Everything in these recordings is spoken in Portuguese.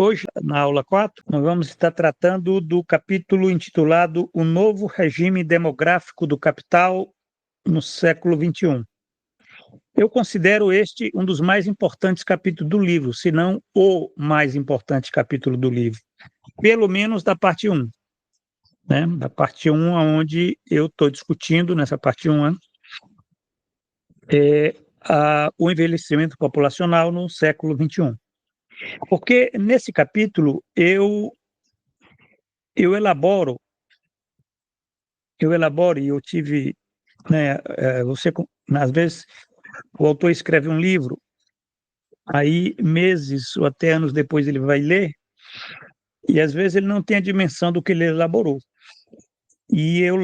Hoje, na aula 4, nós vamos estar tratando do capítulo intitulado O Novo Regime Demográfico do Capital no século XXI. Eu considero este um dos mais importantes capítulos do livro, se não o mais importante capítulo do livro, pelo menos da parte 1. Da parte 1, onde eu estou discutindo, nessa parte 1, o envelhecimento populacional no século XXI. Porque nesse capítulo eu elaboro e eu tive, às vezes o autor escreve um livro, aí meses ou até anos depois ele vai ler, e às vezes ele não tem a dimensão do que ele elaborou. E eu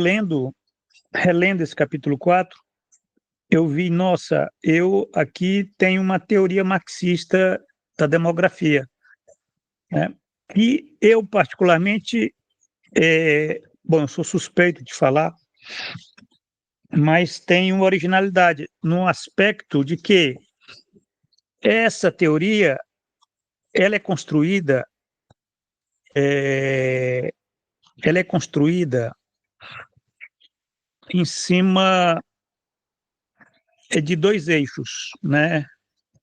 relendo esse capítulo 4, eu vi, eu aqui tenho uma teoria marxista da demografia, e eu particularmente, eu sou suspeito de falar, mas tem uma originalidade no aspecto de que essa teoria ela é construída em cima de dois eixos,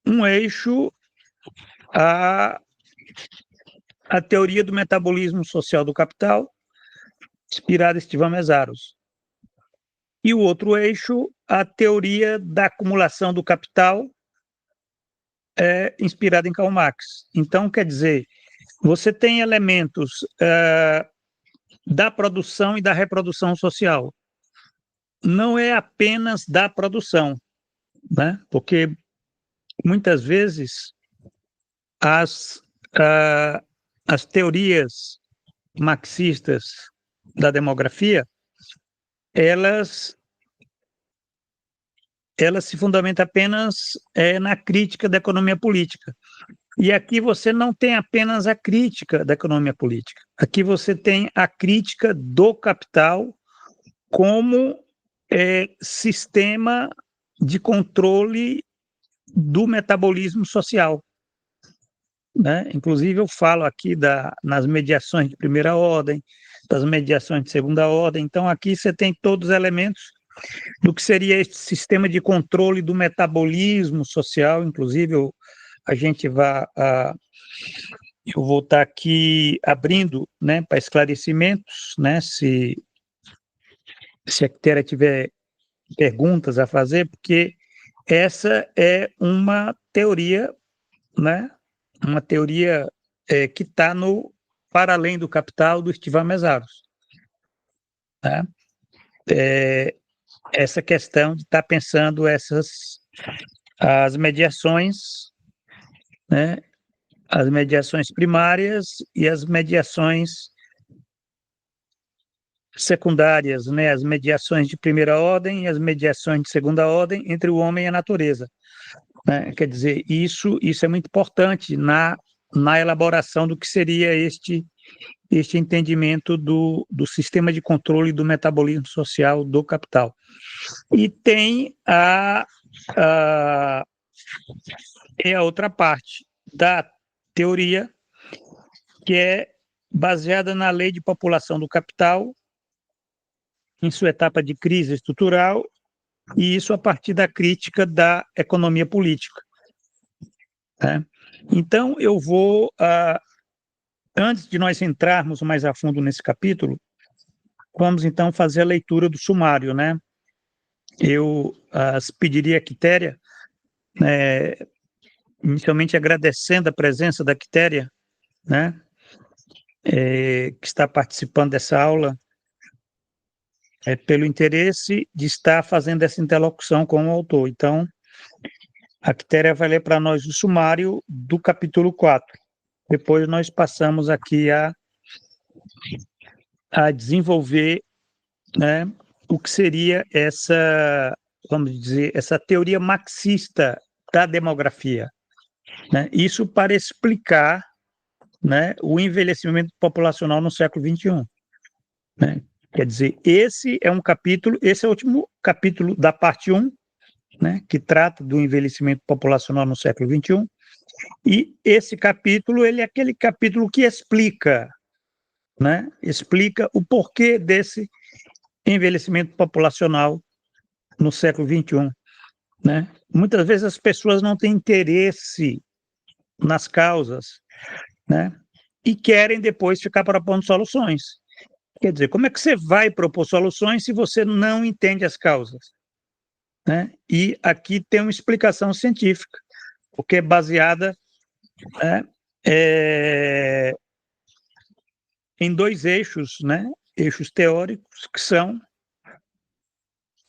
Um eixo, a teoria do metabolismo social do capital, inspirada em Stephen Meszaros. E o outro eixo, a teoria da acumulação do capital, inspirada em Karl Marx. Então, quer dizer, você tem elementos da produção e da reprodução social. Não é apenas da produção, porque muitas vezes as teorias marxistas da demografia, elas se fundamentam apenas na crítica da economia política. E aqui você não tem apenas a crítica da economia política. Aqui você tem a crítica do capital como sistema de controle do metabolismo social. Inclusive, eu falo aqui nas mediações de primeira ordem, das mediações de segunda ordem. Então, aqui você tem todos os elementos do que seria esse sistema de controle do metabolismo social. Inclusive, eu vou estar aqui abrindo para esclarecimentos, se a Quitéria tiver perguntas a fazer, porque essa é uma teoria, uma teoria que está para além do capital do Stephen Meszaros. Essa questão de estar pensando as mediações, as mediações primárias e as mediações secundárias, as mediações de primeira ordem e as mediações de segunda ordem entre o homem e a natureza. Quer dizer, isso é muito importante na elaboração do que seria este entendimento do sistema de controle do metabolismo social do capital. E tem a outra parte da teoria, que é baseada na lei de população do capital, em sua etapa de crise estrutural, e isso a partir da crítica da economia política. Então, eu vou, antes de nós entrarmos mais a fundo nesse capítulo, vamos então fazer a leitura do sumário. Eu pediria a Quitéria, inicialmente agradecendo a presença da Quitéria, que está participando dessa aula, pelo interesse de estar fazendo essa interlocução com o autor. Então, a Quitéria vai ler para nós o sumário do capítulo 4. Depois nós passamos aqui a desenvolver o que seria essa teoria marxista da demografia. Isso para explicar o envelhecimento populacional no século XXI. Quer dizer, esse é o último capítulo da parte 1, né, que trata do envelhecimento populacional no século XXI, e esse capítulo ele é aquele capítulo que explica, né, explica o porquê desse envelhecimento populacional no século XXI. Né? Muitas vezes as pessoas não têm interesse nas causas, né, e querem depois ficar propondo soluções. Quer dizer, como é que você vai propor soluções se você não entende as causas? Né? E aqui tem uma explicação científica, porque é baseada, né, é, em dois eixos, né, eixos teóricos são,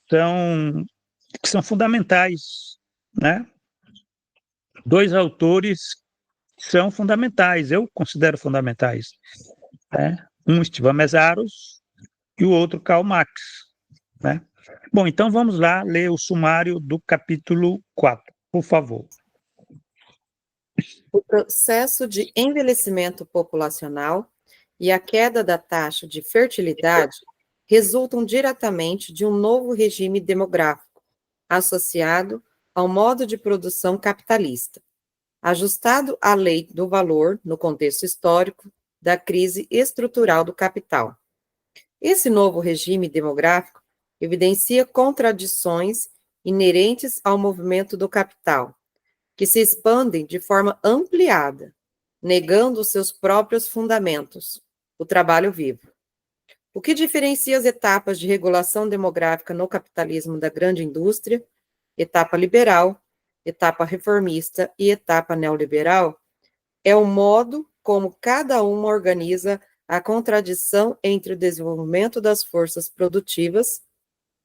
que são fundamentais. Né? Dois autores são fundamentais, eu considero fundamentais. Né? Um, Stephen Meszaros, e o outro, Karl Marx. Né? Bom, então vamos lá ler o sumário do capítulo 4, por favor. O processo de envelhecimento populacional e a queda da taxa de fertilidade resultam diretamente de um novo regime demográfico, associado ao modo de produção capitalista, ajustado à lei do valor no contexto histórico da crise estrutural do capital. Esse novo regime demográfico evidencia contradições inerentes ao movimento do capital, que se expandem de forma ampliada, negando os seus próprios fundamentos, o trabalho vivo. O que diferencia as etapas de regulação demográfica no capitalismo da grande indústria, etapa liberal, etapa reformista e etapa neoliberal, é o modo como cada uma organiza a contradição entre o desenvolvimento das forças produtivas,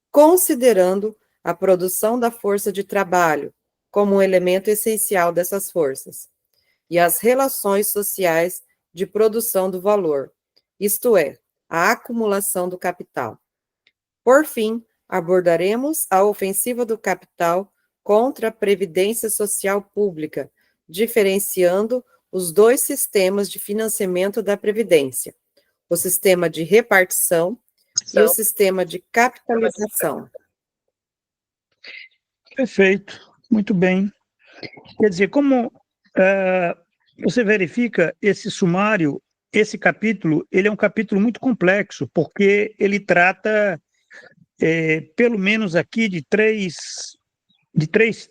considerando a produção da força de trabalho como um elemento essencial dessas forças, e as relações sociais de produção do valor, isto é, a acumulação do capital. Por fim, abordaremos a ofensiva do capital contra a previdência social pública, diferenciando os dois sistemas de financiamento da previdência, o sistema de repartição e o sistema de capitalização. Perfeito, muito bem. Quer dizer, como você verifica esse sumário, esse capítulo, ele é um capítulo muito complexo, porque ele trata, pelo menos aqui, de três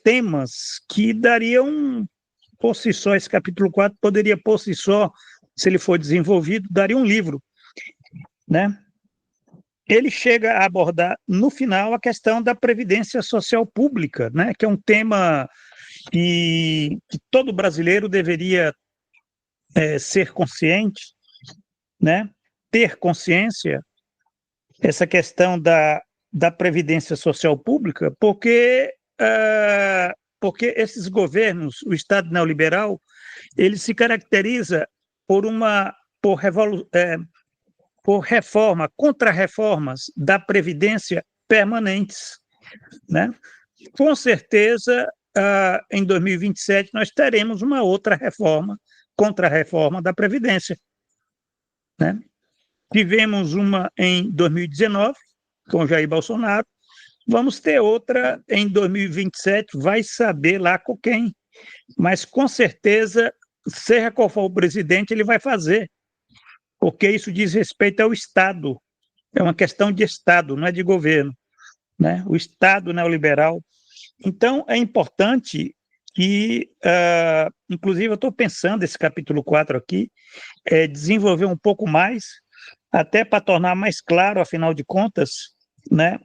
temas que dariam, por si só, esse capítulo 4 poderia, por si só, se ele for desenvolvido, daria um livro. Né? Ele chega a abordar, no final, a questão da previdência social pública, né? Que é um tema que todo brasileiro deveria ser consciente, né? Ter consciência, essa questão da previdência social pública, porque esses governos, o Estado neoliberal, ele se caracteriza por reforma, contra-reformas da Previdência permanentes. Né? Com certeza, em 2027, nós teremos uma outra reforma, contra-reforma da Previdência. Né? Tivemos uma em 2019, com Jair Bolsonaro, vamos ter outra em 2027, vai saber lá com quem, mas com certeza, seja qual for o presidente, ele vai fazer, porque isso diz respeito ao Estado, é uma questão de Estado, não é de governo, né? O Estado neoliberal. Então, é importante que, inclusive, eu estou pensando esse capítulo 4 aqui, desenvolver um pouco mais, até para tornar mais claro, afinal de contas, né,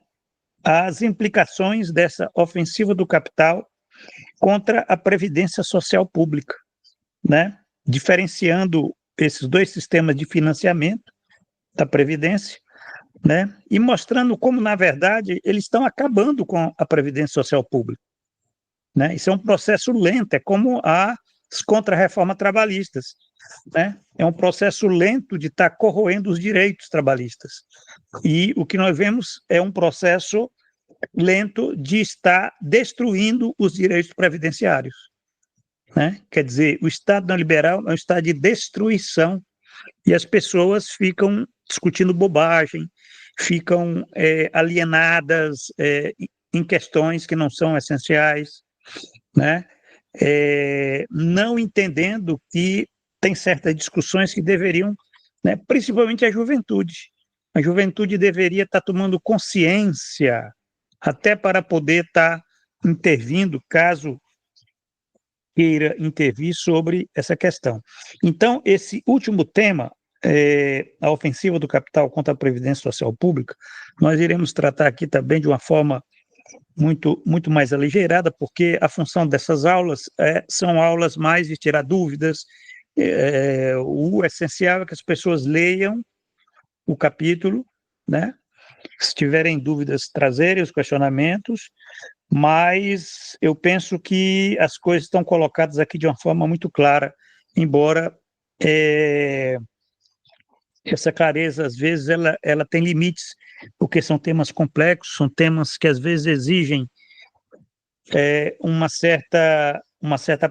as implicações dessa ofensiva do capital contra a previdência social pública, né, diferenciando esses dois sistemas de financiamento da previdência, né, e mostrando como, na verdade, eles estão acabando com a previdência social pública. Né? Isso é um processo lento, é como as contra-reformas trabalhistas. Né? É um processo lento de estar corroendo os direitos trabalhistas. E o que nós vemos é um processo lento de estar destruindo os direitos previdenciários. Né? Quer dizer, o Estado neoliberal é um estado de destruição e as pessoas ficam discutindo bobagem, ficam alienadas, em questões que não são essenciais, né? Não entendendo que tem certas discussões que deveriam, né, principalmente a juventude deveria estar tomando consciência até para poder estar intervindo, caso queira intervir sobre essa questão. Então, esse último tema, a ofensiva do capital contra a Previdência Social Pública, nós iremos tratar aqui também de uma forma muito mais aligeirada, porque a função dessas aulas são aulas mais de tirar dúvidas. O essencial é que as pessoas leiam o capítulo, né? Se tiverem dúvidas, trazerem os questionamentos, mas eu penso que as coisas estão colocadas aqui de uma forma muito clara, embora essa clareza, às vezes, ela tem limites, porque são temas complexos, são temas que, às vezes, exigem uma certa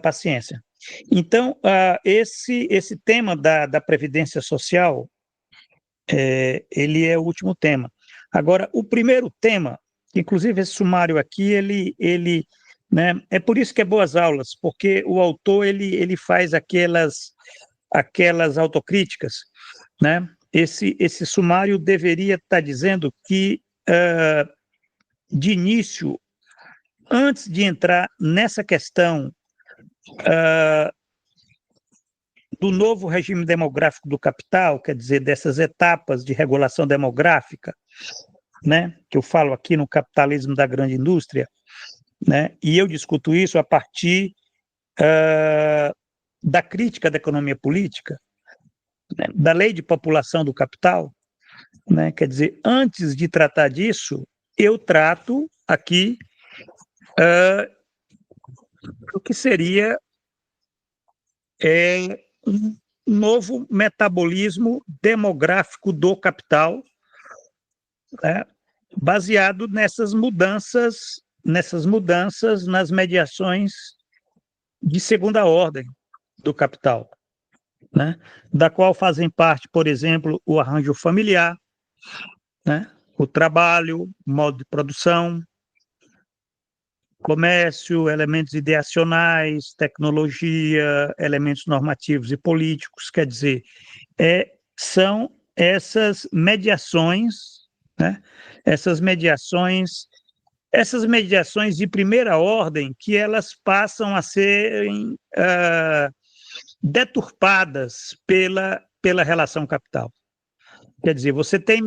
paciência. Então, esse tema da Previdência Social, ele é o último tema. Agora, o primeiro tema, inclusive esse sumário aqui, ele né, é por isso que é boas aulas, porque o autor ele faz aquelas autocríticas, né? Esse sumário deveria estar dizendo que, de início, antes de entrar nessa questão do novo regime demográfico do capital, quer dizer, dessas etapas de regulação demográfica, né, que eu falo aqui no Capitalismo da Grande Indústria, né, e eu discuto isso a partir da crítica da economia política, né, da lei de população do capital, né, quer dizer, antes de tratar disso, eu trato aqui o que seria um novo metabolismo demográfico do capital, né, baseado nessas mudanças nas mediações de segunda ordem do capital, né, da qual fazem parte, por exemplo, o arranjo familiar, né, o trabalho, modo de produção, comércio, elementos ideacionais, tecnologia, elementos normativos e políticos, quer dizer, são essas mediações, né? Essas mediações de primeira ordem que elas passam a serem deturpadas pela relação capital. Quer dizer, você tem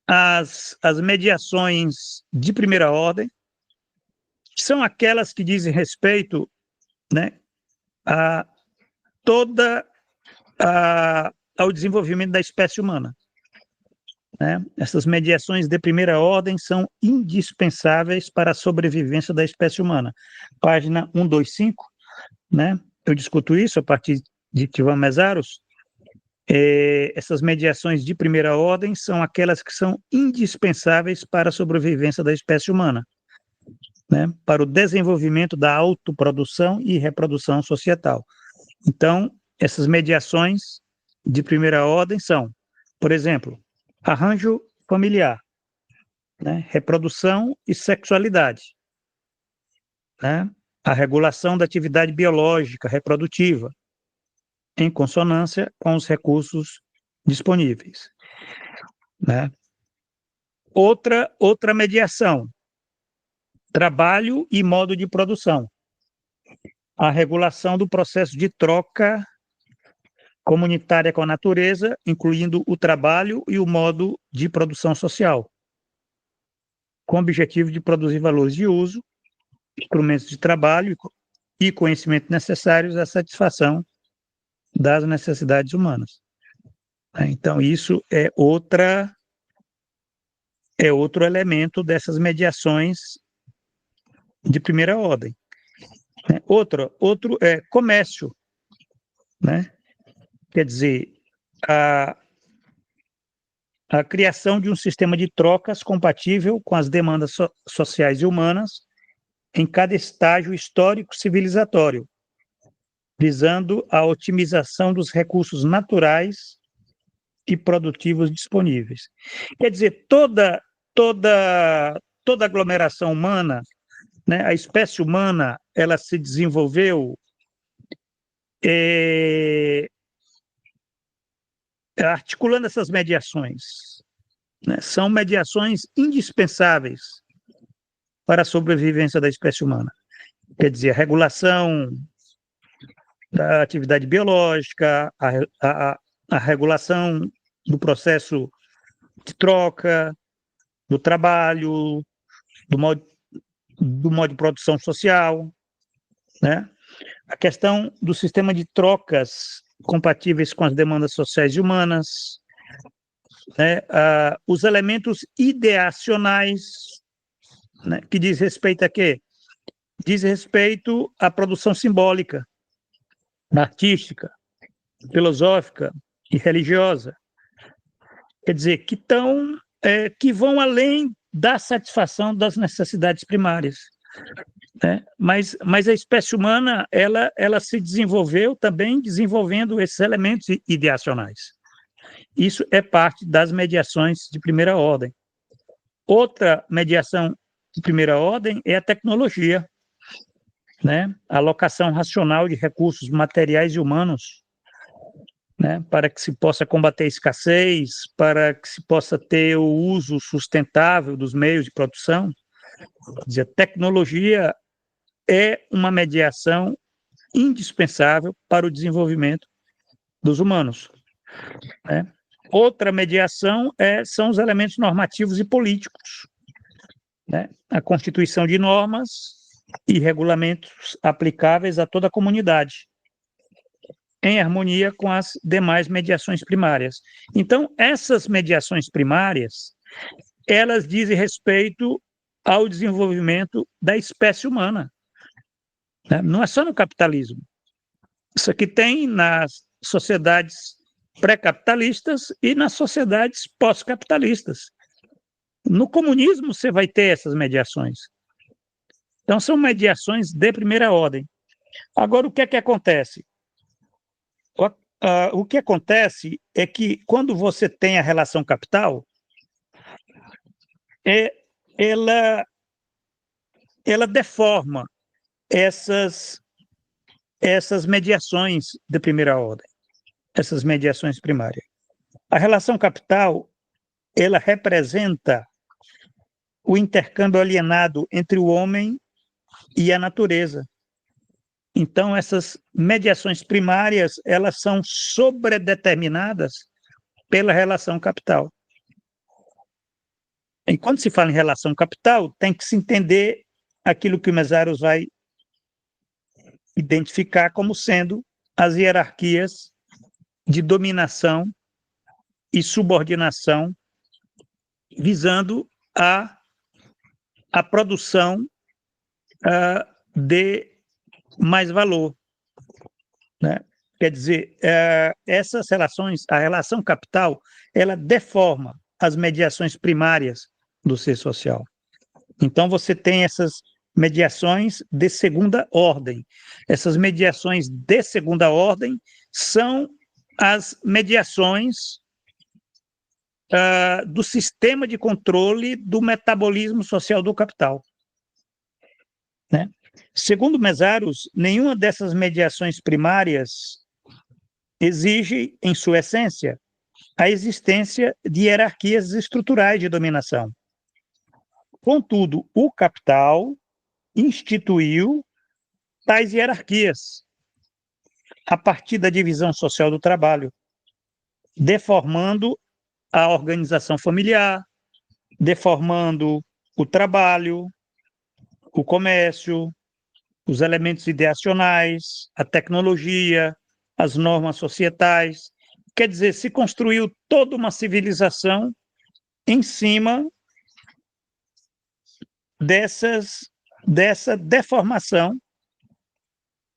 as mediações de primeira ordem, que são aquelas que dizem respeito, né, a ao desenvolvimento da espécie humana, né? Essas mediações de primeira ordem são indispensáveis para a sobrevivência da espécie humana. Página 125, né? Eu discuto isso a partir de Tivan Mesaros. Essas mediações de primeira ordem são aquelas que são indispensáveis para a sobrevivência da espécie humana, né, para o desenvolvimento da autoprodução e reprodução societal. Então, essas mediações de primeira ordem são, por exemplo, arranjo familiar, né, reprodução e sexualidade, né, a regulação da atividade biológica reprodutiva, em consonância com os recursos disponíveis, né. Outra mediação, trabalho e modo de produção, a regulação do processo de troca comunitária com a natureza, incluindo o trabalho e o modo de produção social, com o objetivo de produzir valores de uso, instrumentos de trabalho e conhecimento necessários à satisfação das necessidades humanas. Então, isso é outro elemento dessas mediações de primeira ordem. Outro é comércio, né? Quer dizer, a criação de um sistema de trocas compatível com as demandas sociais e humanas em cada estágio histórico civilizatório, visando a otimização dos recursos naturais e produtivos disponíveis. Quer dizer, toda toda aglomeração humana, né, a espécie humana, ela se desenvolveu articulando essas mediações, né? São mediações indispensáveis para a sobrevivência da espécie humana. Quer dizer, a regulação da atividade biológica, a regulação do processo de troca, do trabalho, do modo de produção social, né? A questão do sistema de trocas compatíveis com as demandas sociais e humanas, né? Os elementos ideacionais, né? Que diz respeito a quê? Diz respeito à produção simbólica, artística, filosófica e religiosa. Quer dizer, que vão além da satisfação das necessidades primárias, né? Mas a espécie humana, ela se desenvolveu também desenvolvendo esses elementos ideacionais. Isso é parte das mediações de primeira ordem. Outra mediação de primeira ordem é a tecnologia, né? A alocação racional de recursos materiais e humanos, né? Para que se possa combater a escassez, para que se possa ter o uso sustentável dos meios de produção. Quer dizer, a tecnologia é uma mediação indispensável para o desenvolvimento dos humanos, né? Outra mediação são os elementos normativos e políticos, né? A constituição de normas e regulamentos aplicáveis a toda a comunidade, em harmonia com as demais mediações primárias. Então, essas mediações primárias, elas dizem respeito ao desenvolvimento da espécie humana, né? Não é só no capitalismo. Isso aqui tem nas sociedades pré-capitalistas e nas sociedades pós-capitalistas. No comunismo, você vai ter essas mediações. Então, são mediações de primeira ordem. Agora, o que é que acontece? O que acontece é que, quando você tem a relação capital, ela deforma essas mediações de primeira ordem, essas mediações primárias. A relação capital, ela representa o intercâmbio alienado entre o homem e a natureza. Então, essas mediações primárias, elas são sobredeterminadas pela relação capital. E quando se fala em relação capital, tem que se entender aquilo que o Mesaros vai identificar como sendo as hierarquias de dominação e subordinação, visando a produção de mais valor, né? Quer dizer, essas relações, a relação capital, ela deforma as mediações primárias do ser social. Então, você tem essas mediações de segunda ordem. Essas mediações de segunda ordem são as mediações do sistema de controle do metabolismo social do capital, né? Segundo Mesaros, nenhuma dessas mediações primárias exige, em sua essência, a existência de hierarquias estruturais de dominação. Contudo, o capital instituiu tais hierarquias a partir da divisão social do trabalho, deformando a organização familiar, deformando o trabalho, o comércio, os elementos ideacionais, a tecnologia, as normas societais. Quer dizer, se construiu toda uma civilização em cima dessa deformação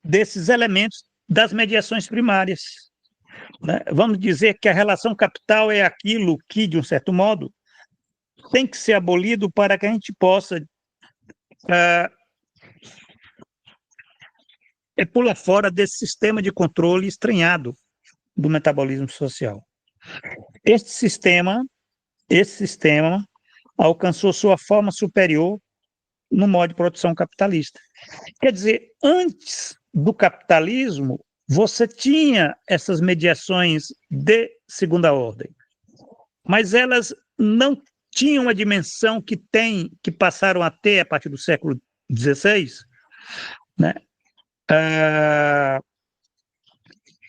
desses elementos das mediações primárias, né? Vamos dizer que a relação capital é aquilo que, de um certo modo, tem que ser abolido para que a gente possa pular fora desse sistema de controle estranhado do metabolismo social. Esse sistema alcançou sua forma superior no modo de produção capitalista. Quer dizer, antes do capitalismo, você tinha essas mediações de segunda ordem, mas elas não tinham a dimensão que passaram a ter a partir do século XVI, né?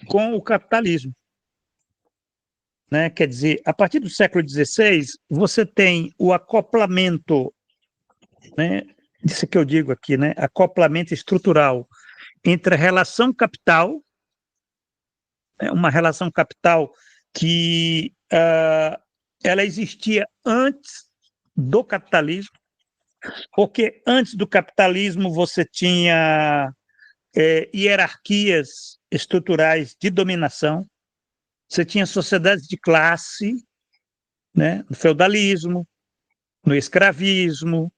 Com o capitalismo. Né? Quer dizer, a partir do século XVI, você tem o acoplamento, né? Isso que eu digo aqui, né? Acoplamento estrutural entre a relação capital, uma relação capital que ela existia antes do capitalismo, porque antes do capitalismo você tinha hierarquias estruturais de dominação, você tinha sociedades de classe, né, no feudalismo, no escravismo,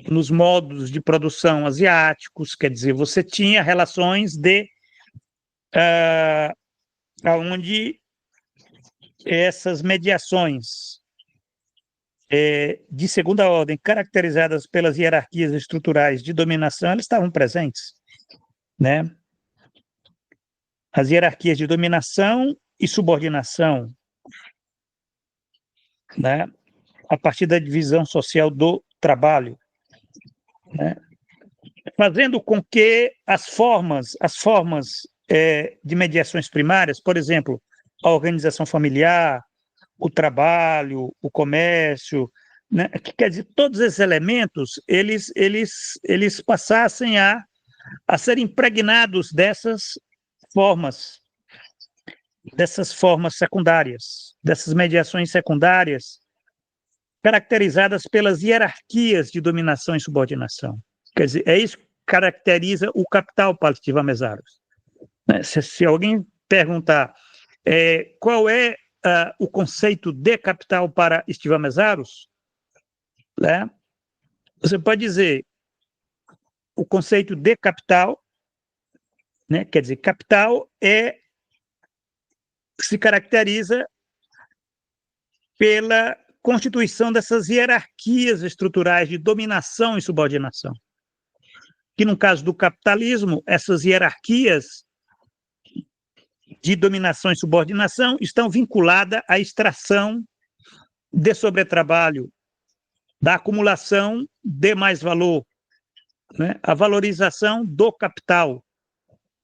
nos modos de produção asiáticos, quer dizer, você tinha relações de onde essas mediações de segunda ordem, caracterizadas pelas hierarquias estruturais de dominação, elas estavam presentes, né? As hierarquias de dominação e subordinação, né? A partir da divisão social do trabalho, né? Fazendo com que as formas de mediações primárias, por exemplo, a organização familiar, o trabalho, o comércio, né? Quer dizer, todos esses elementos, eles passassem a ser impregnados dessas formas secundárias, dessas mediações secundárias, caracterizadas pelas hierarquias de dominação e subordinação. Quer dizer, é isso que caracteriza o capital para Estiva Mesaros. Se alguém perguntar qual é o conceito de capital para Estiva Mesaros, né, você pode dizer o conceito de capital, né, quer dizer, capital se caracteriza pela constituição dessas hierarquias estruturais de dominação e subordinação. Que, no caso do capitalismo, essas hierarquias de dominação e subordinação estão vinculadas à extração de sobretrabalho, da acumulação de mais valor, né? A valorização do capital,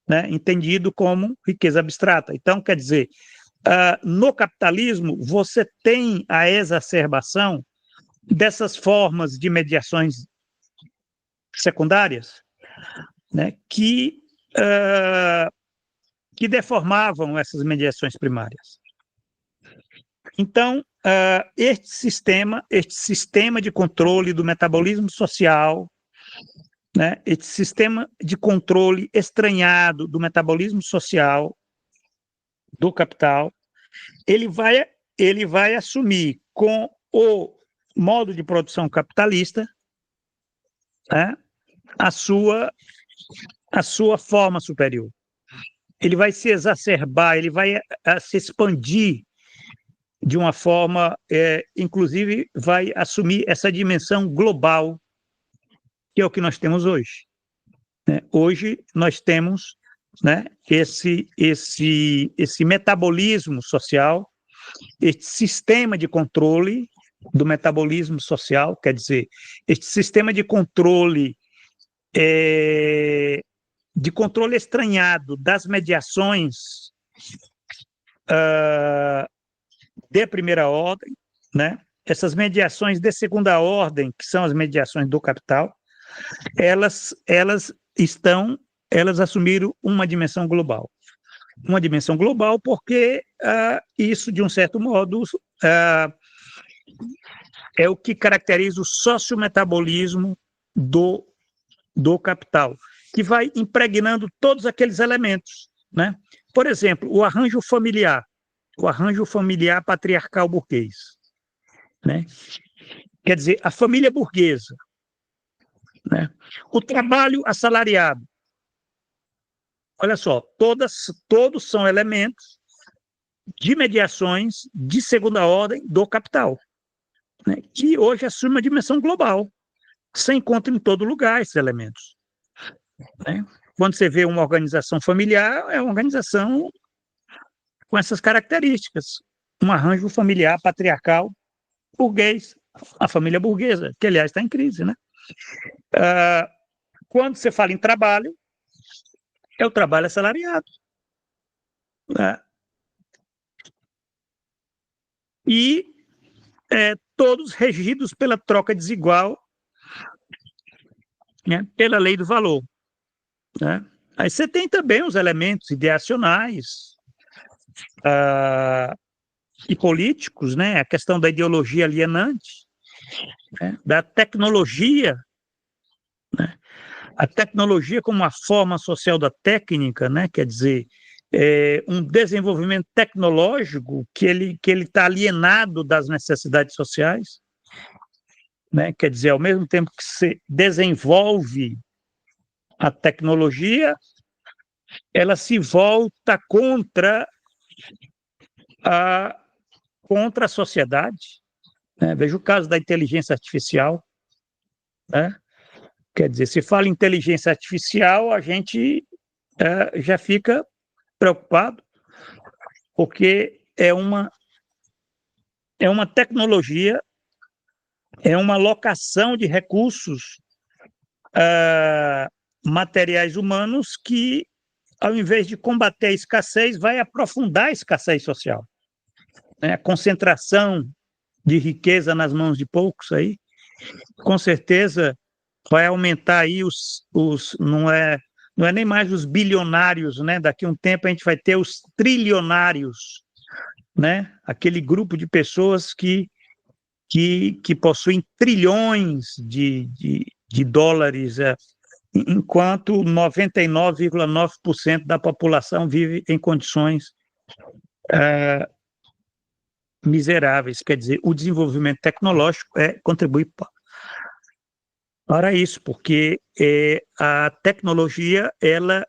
né? Entendido como riqueza abstrata. Então, quer dizer, no capitalismo, você tem a exacerbação dessas formas de mediações secundárias, né, que deformavam essas mediações primárias. Então, este sistema de controle do metabolismo social, né, este sistema de controle estranhado do metabolismo social do capital, ele vai assumir com o modo de produção capitalista, né, a sua forma superior. Ele vai se exacerbar, ele vai se expandir de uma forma, inclusive, vai assumir essa dimensão global, que é o que nós temos hoje. Né? Hoje nós temos, né, esse metabolismo social, esse sistema de controle do metabolismo social, quer dizer, este sistema de controle estranhado das mediações de primeira ordem, né? Essas mediações de segunda ordem, que são as mediações do capital, elas assumiram uma dimensão global. Uma dimensão global porque isso, de um certo modo, é o que caracteriza o sociometabolismo do capital, que vai impregnando todos aqueles elementos, né? Por exemplo, o arranjo familiar patriarcal burguês, né? Quer dizer, a família burguesa, né? O trabalho assalariado. Olha só, todos são elementos de mediações de segunda ordem do capital. né, que hoje assume uma dimensão global. Você encontra em todo lugar esses elementos, né? Quando você vê uma organização familiar, é uma organização com essas características. Um arranjo familiar patriarcal burguês, a família burguesa, que, aliás, está em crise, né? Quando você fala em trabalho, é o trabalho assalariado, né? E todos regidos pela troca desigual, né, pela lei do valor, né? Aí você tem também os elementos ideacionais e políticos, né? A questão da ideologia alienante, né? Da tecnologia, né? A tecnologia como uma forma social da técnica, né? Quer dizer, um desenvolvimento tecnológico que ele está alienado das necessidades sociais, né? Quer dizer, ao mesmo tempo que se desenvolve a tecnologia, ela se volta contra a sociedade, né? Veja o caso da inteligência artificial, né? Quer dizer, se fala em inteligência artificial, a gente já fica preocupado, porque é uma tecnologia, é uma alocação de recursos materiais humanos que, ao invés de combater a escassez, vai aprofundar a escassez social, né? A concentração de riqueza nas mãos de poucos aí, com certeza vai aumentar aí não é nem mais os bilionários, né? Daqui a um tempo a gente vai ter os trilionários, né? Aquele grupo de pessoas que possuem trilhões de dólares, enquanto 99,9% da população vive em condições miseráveis. Quer dizer, o desenvolvimento tecnológico contribui para isso, porque a tecnologia ela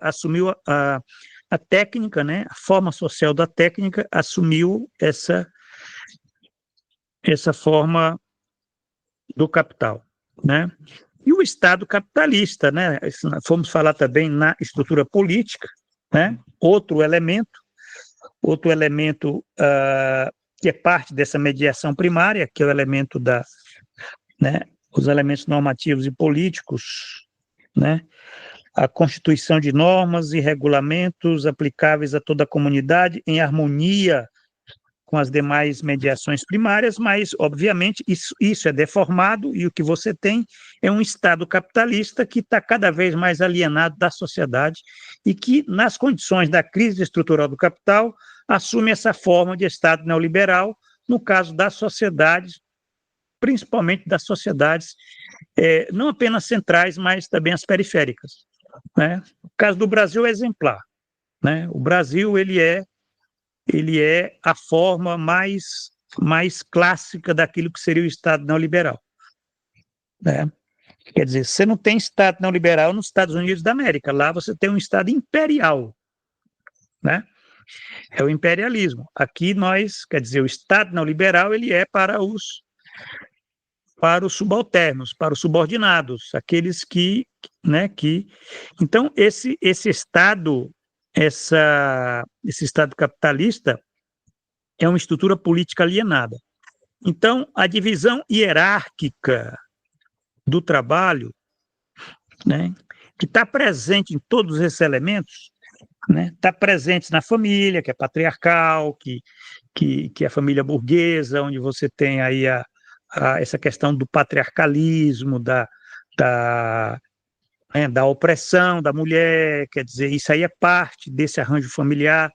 assumiu a técnica, né? A forma social da técnica assumiu essa forma do capital, né? E o Estado capitalista, né? Fomos falar também na estrutura política, né? Outro elemento que é parte dessa mediação primária, que é o elemento né? Os elementos normativos e políticos, né? A constituição de normas e regulamentos aplicáveis a toda a comunidade em harmonia com as demais mediações primárias, mas, obviamente, isso é deformado e o que você tem é um Estado capitalista que está cada vez mais alienado da sociedade e que, nas condições da crise estrutural do capital, assume essa forma de Estado neoliberal, no caso das sociedades, principalmente das sociedades não apenas centrais, mas também as periféricas, né? O caso do Brasil é exemplar, né? O Brasil ele é a forma mais clássica daquilo que seria o Estado neoliberal, né? Quer dizer, você não tem Estado neoliberal nos Estados Unidos da América, lá você tem um Estado imperial, né? É o imperialismo. Aqui quer dizer, o Estado neoliberal ele é para os subalternos, para os subordinados, aqueles que, né, então esse Estado, esse Estado capitalista é uma estrutura política alienada. Então, a divisão hierárquica do trabalho, né, que está presente em todos esses elementos, né, está presente na família, que é patriarcal, que é a família burguesa, onde você tem aí essa questão do patriarcalismo, da opressão da mulher, quer dizer, isso aí é parte desse arranjo familiar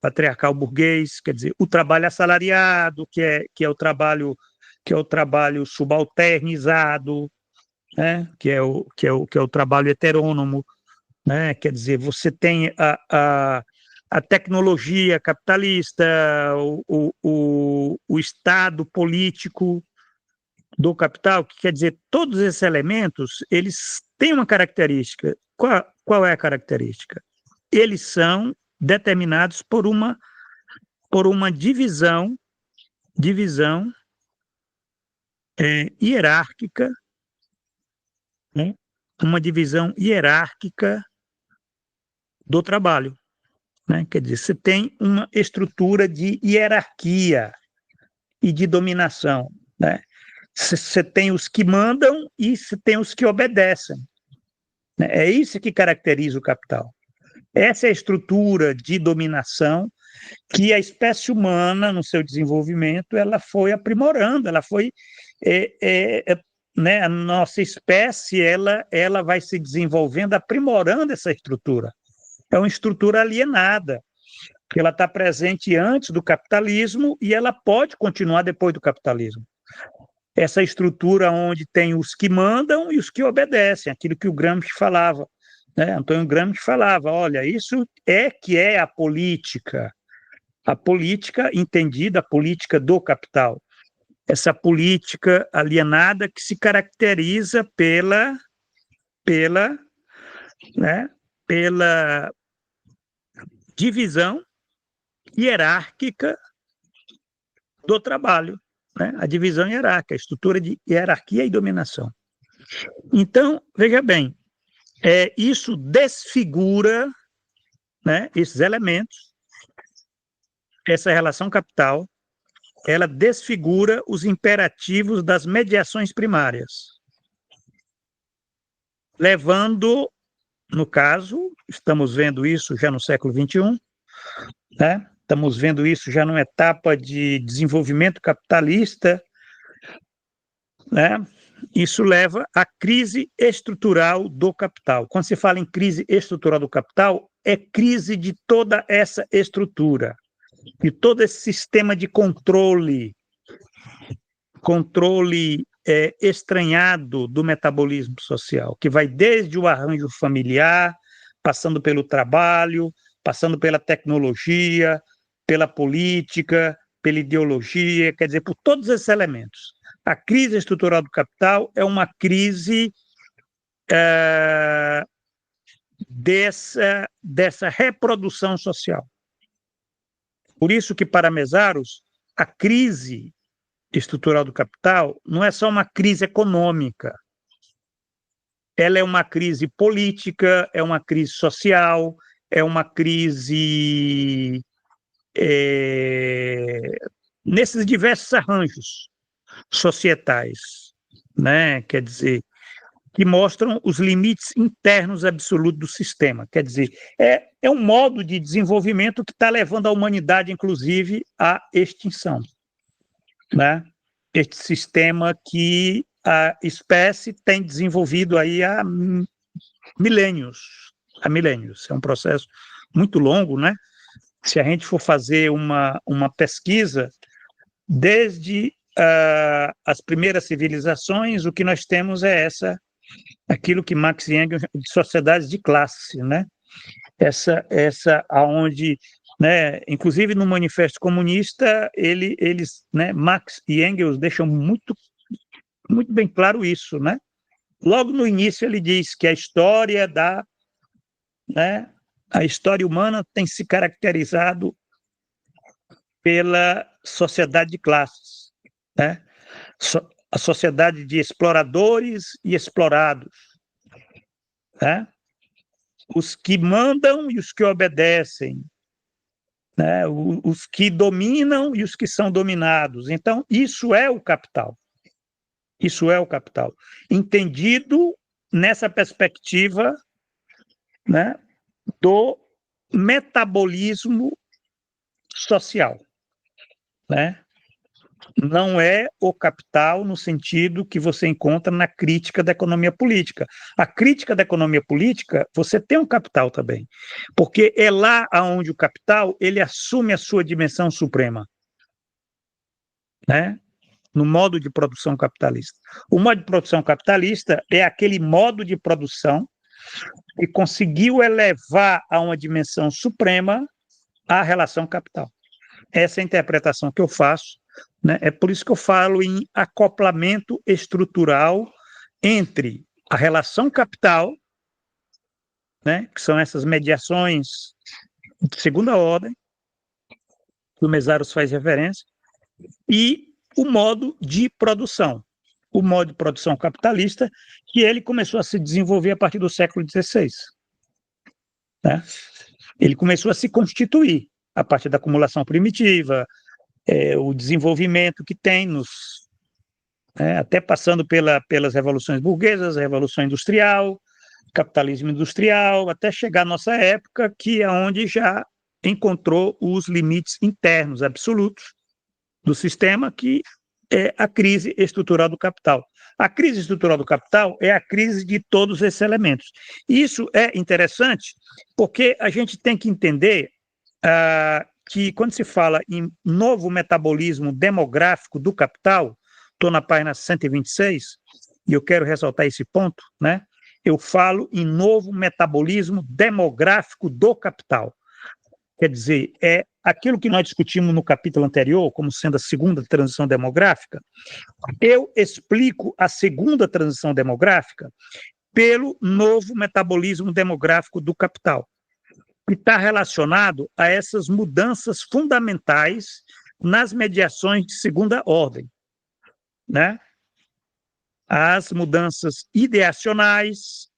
patriarcal burguês, quer dizer, o trabalho assalariado, que é o trabalho subalternizado, né? que é o trabalho heterônomo, né? Quer dizer, você tem a tecnologia capitalista, o Estado político do capital, que quer dizer, todos esses elementos, eles têm uma característica. Qual é a característica? Eles são determinados por uma divisão hierárquica, né? Uma divisão hierárquica do trabalho, né? Quer dizer, você tem uma estrutura de hierarquia e de dominação, né? Você tem os que mandam e você tem os que obedecem, né? É isso que caracteriza o capital. Essa é a estrutura de dominação que a espécie humana, no seu desenvolvimento, ela foi aprimorando, ela foi, né, a nossa espécie, ela vai se desenvolvendo, aprimorando essa estrutura. É uma estrutura alienada, que ela está presente antes do capitalismo e ela pode continuar depois do capitalismo. Essa estrutura onde tem os que mandam e os que obedecem, aquilo que o Gramsci falava, né? Antônio Gramsci falava, olha, isso que é a política entendida, a política do capital, essa política alienada que se caracteriza né, pela divisão hierárquica do trabalho, né? A divisão hierárquica, a estrutura de hierarquia e dominação. Então, veja bem, isso desfigura, né, esses elementos, essa relação capital, ela desfigura os imperativos das mediações primárias, levando, no caso, estamos vendo isso já no século XXI, né? Estamos vendo isso já numa etapa de desenvolvimento capitalista, né? Isso leva à crise estrutural do capital. Quando se fala em crise estrutural do capital, é crise de toda essa estrutura, de todo esse sistema de controle estranhado do metabolismo social, que vai desde o arranjo familiar, passando pelo trabalho, passando pela tecnologia, pela política, pela ideologia, quer dizer, por todos esses elementos. A crise estrutural do capital é uma crise dessa reprodução social. Por isso que, para Mesaros, a crise estrutural do capital não é só uma crise econômica, ela é uma crise política, é uma crise social, é uma crise nesses diversos arranjos societais, né? Quer dizer, que mostram os limites internos absolutos do sistema. Quer dizer, é um modo de desenvolvimento que está levando a humanidade, inclusive, à extinção, né? Este sistema que a espécie tem desenvolvido aí há milênios. É um processo muito longo, né? Se a gente for fazer uma pesquisa, desde as primeiras civilizações, o que nós temos é aquilo que Marx e Engels de sociedades de classe, né? Essa aonde, né, inclusive no Manifesto Comunista, eles, né, Marx e Engels deixam muito bem claro isso, né? Logo no início ele diz que a história né, a história humana tem se caracterizado pela sociedade de classes, né? A sociedade de exploradores e explorados, né? Os que mandam e os que obedecem, né? Os que dominam e os que são dominados. Então, isso é o capital. Isso é o capital. Entendido nessa perspectiva, né, do metabolismo social, né? Não é o capital no sentido que você encontra na crítica da economia política. A crítica da economia política, você tem um capital também, porque é lá onde o capital ele assume a sua dimensão suprema, né? No modo de produção capitalista. O modo de produção capitalista é aquele modo de produção que conseguiu elevar a uma dimensão suprema a relação capital. Essa é a interpretação que eu faço, né? É por isso que eu falo em acoplamento estrutural entre a relação capital, né, que são essas mediações de segunda ordem, que o Mesaros faz referência, e o modo de produção, o modo de produção capitalista, que ele começou a se desenvolver a partir do século XVI. Né? Ele começou a se constituir a partir da acumulação primitiva, o desenvolvimento que tem até passando pelas revoluções burguesas, a revolução industrial, capitalismo industrial, até chegar à nossa época, que é onde já encontrou os limites internos absolutos do sistema, que é a crise estrutural do capital. A crise estrutural do capital é a crise de todos esses elementos. Isso é interessante porque a gente tem que entender que quando se fala em novo metabolismo demográfico do capital, estou na página 126, e eu quero ressaltar esse ponto, né? Eu falo em novo metabolismo demográfico do capital. Quer dizer, é aquilo que nós discutimos no capítulo anterior, como sendo a segunda transição demográfica. Eu explico a segunda transição demográfica pelo novo metabolismo demográfico do capital, que está relacionado a essas mudanças fundamentais nas mediações de segunda ordem, né? As mudanças ideacionais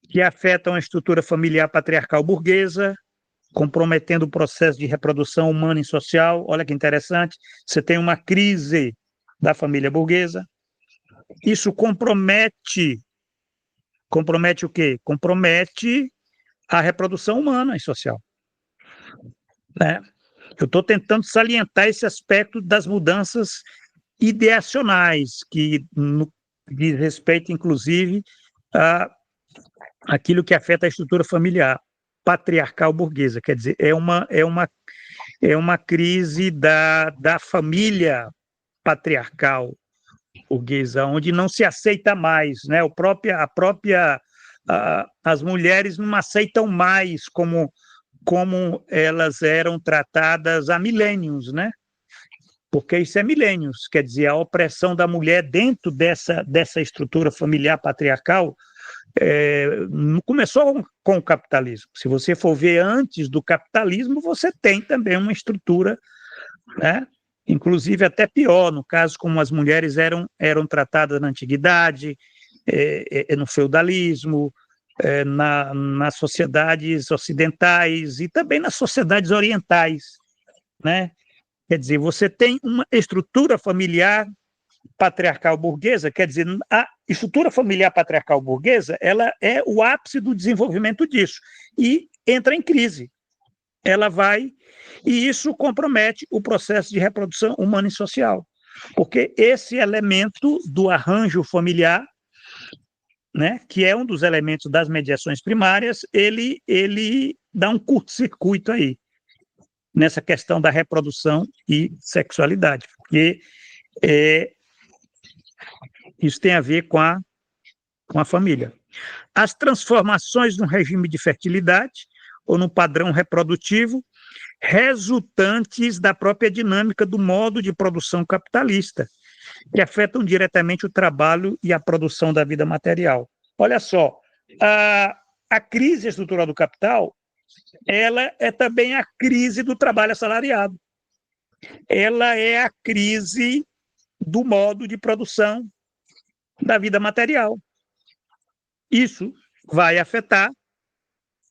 que afetam a estrutura familiar patriarcal burguesa, comprometendo o processo de reprodução humana e social. Olha que interessante, você tem uma crise da família burguesa. Isso compromete o quê? Compromete a reprodução humana e social. Né? Eu estou tentando salientar esse aspecto das mudanças ideacionais, que diz respeito, inclusive, a aquilo que afeta a estrutura familiar patriarcal burguesa. Quer dizer, é uma crise da família patriarcal burguesa, onde não se aceita mais, né? As mulheres não aceitam mais como elas eram tratadas há milênios, né? Porque isso é milênios, quer dizer, a opressão da mulher dentro dessa estrutura familiar patriarcal não começou com o capitalismo. Se você for ver antes do capitalismo, você tem também uma estrutura, né? Inclusive até pior, no caso como as mulheres eram tratadas na antiguidade, no feudalismo, nas sociedades ocidentais e também nas sociedades orientais, né? Quer dizer, você tem uma estrutura familiar patriarcal burguesa, quer dizer, a estrutura familiar patriarcal burguesa, ela é o ápice do desenvolvimento disso e entra em crise. Ela vai, e isso compromete o processo de reprodução humana e social, porque esse elemento do arranjo familiar, né, que é um dos elementos das mediações primárias, ele dá um curto-circuito aí nessa questão da reprodução e sexualidade, porque isso tem a ver com a família. As transformações no regime de fertilidade ou no padrão reprodutivo resultantes da própria dinâmica do modo de produção capitalista, que afetam diretamente o trabalho e a produção da vida material. Olha só, a crise estrutural do capital, ela é também a crise do trabalho assalariado. Ela é a crise do modo de produção da vida material. Isso vai afetar,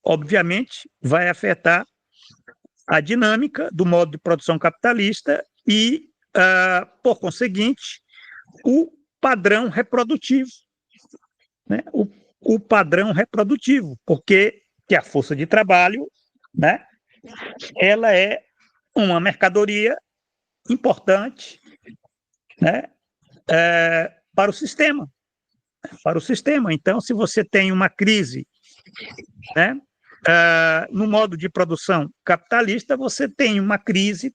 obviamente, vai afetar a dinâmica do modo de produção capitalista e, por conseguinte, o padrão reprodutivo. Né? O padrão reprodutivo, porque que a força de trabalho, né, ela é uma mercadoria importante, né, para o sistema. Então, se você tem uma crise, né, no modo de produção capitalista, você tem uma crise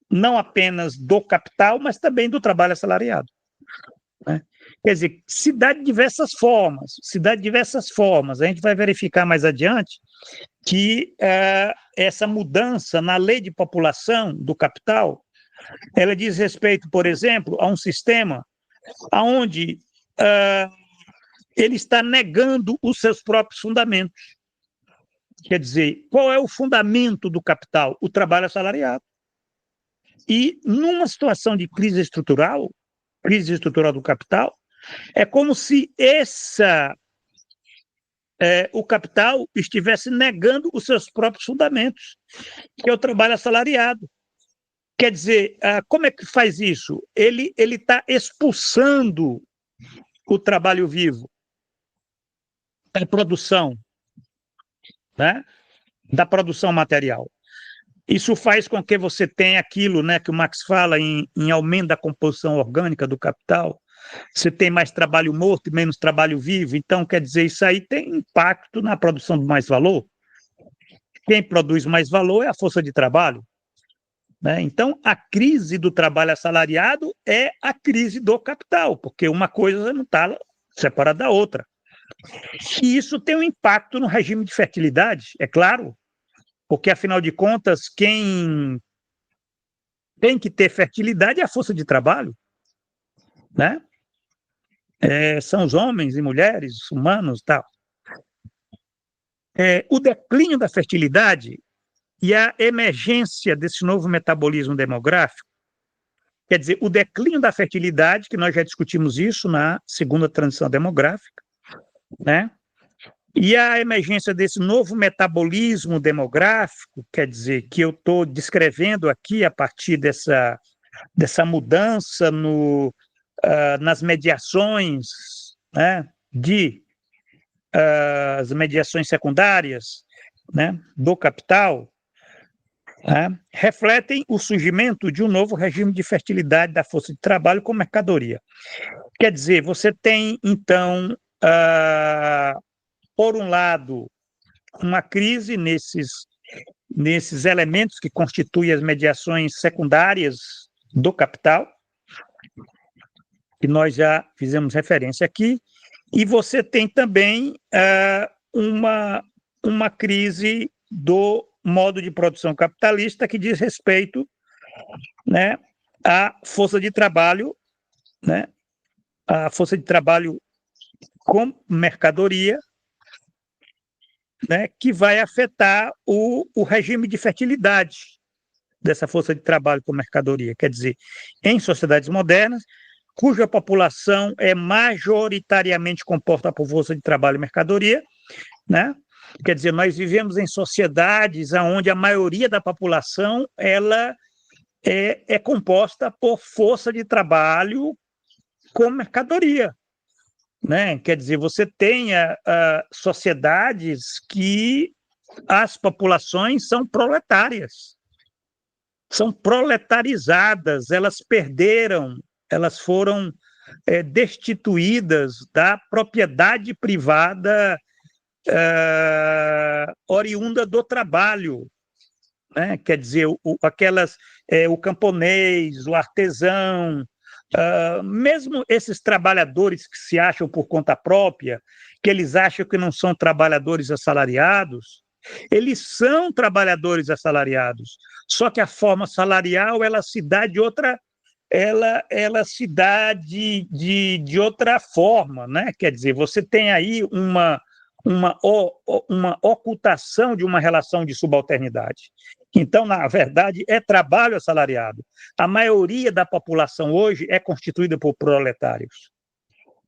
não apenas do capital, mas também do trabalho assalariado. Né? Quer dizer, se dá de diversas formas. A gente vai verificar mais adiante que essa mudança na lei de população do capital, ela diz respeito, por exemplo, a um sistema onde ele está negando os seus próprios fundamentos. Quer dizer, qual é o fundamento do capital? O trabalho assalariado. E numa situação de crise estrutural, crise estrutural do capital, é como se o capital estivesse negando os seus próprios fundamentos, que é o trabalho assalariado. Quer dizer, como é que faz isso? Ele está expulsando o trabalho vivo da produção, né? Da produção material. Isso faz com que você tenha aquilo, né, que o Marx fala em aumento da composição orgânica do capital. Você tem mais trabalho morto e menos trabalho vivo. Então, quer dizer, isso aí tem impacto na produção de mais valor. Quem produz mais valor é a força de trabalho, né? Então, a crise do trabalho assalariado é a crise do capital, porque uma coisa não está separada da outra. E isso tem um impacto no regime de fertilidade, é claro, porque, afinal de contas, quem tem que ter fertilidade é a força de trabalho, né? São os homens e mulheres, humanos e tal. O declínio da fertilidade e a emergência desse novo metabolismo demográfico, quer dizer, o declínio da fertilidade, que nós já discutimos isso na segunda transição demográfica, né? E a emergência desse novo metabolismo demográfico, quer dizer, que eu estou descrevendo aqui a partir dessa mudança nas mediações, né, as mediações secundárias, né, do capital, né, refletem o surgimento de um novo regime de fertilidade da força de trabalho com mercadoria. Quer dizer, você tem, então, por um lado, uma crise nesses elementos que constituem as mediações secundárias do capital, que nós já fizemos referência aqui, e você tem também uma crise do modo de produção capitalista que diz respeito, né, à força de trabalho, né, a força de trabalho com mercadoria, né, que vai afetar o regime de fertilidade dessa força de trabalho com mercadoria. Quer dizer, em sociedades modernas, cuja população é majoritariamente composta por força de trabalho e mercadoria, né? Quer dizer, nós vivemos em sociedades onde a maioria da população ela é composta por força de trabalho com mercadoria, né? Quer dizer, você tem sociedades que as populações são proletárias, são proletarizadas, elas perderam, elas foram destituídas da propriedade privada oriunda do trabalho, né? Quer dizer, o camponês, o artesão, mesmo esses trabalhadores que se acham por conta própria, que eles acham que não são trabalhadores assalariados, eles são trabalhadores assalariados, só que a forma salarial ela se dá de outra de outra forma, né? Quer dizer, você tem aí uma ocultação de uma relação de subalternidade. Então, na verdade, é trabalho assalariado. A maioria da população hoje é constituída por proletários,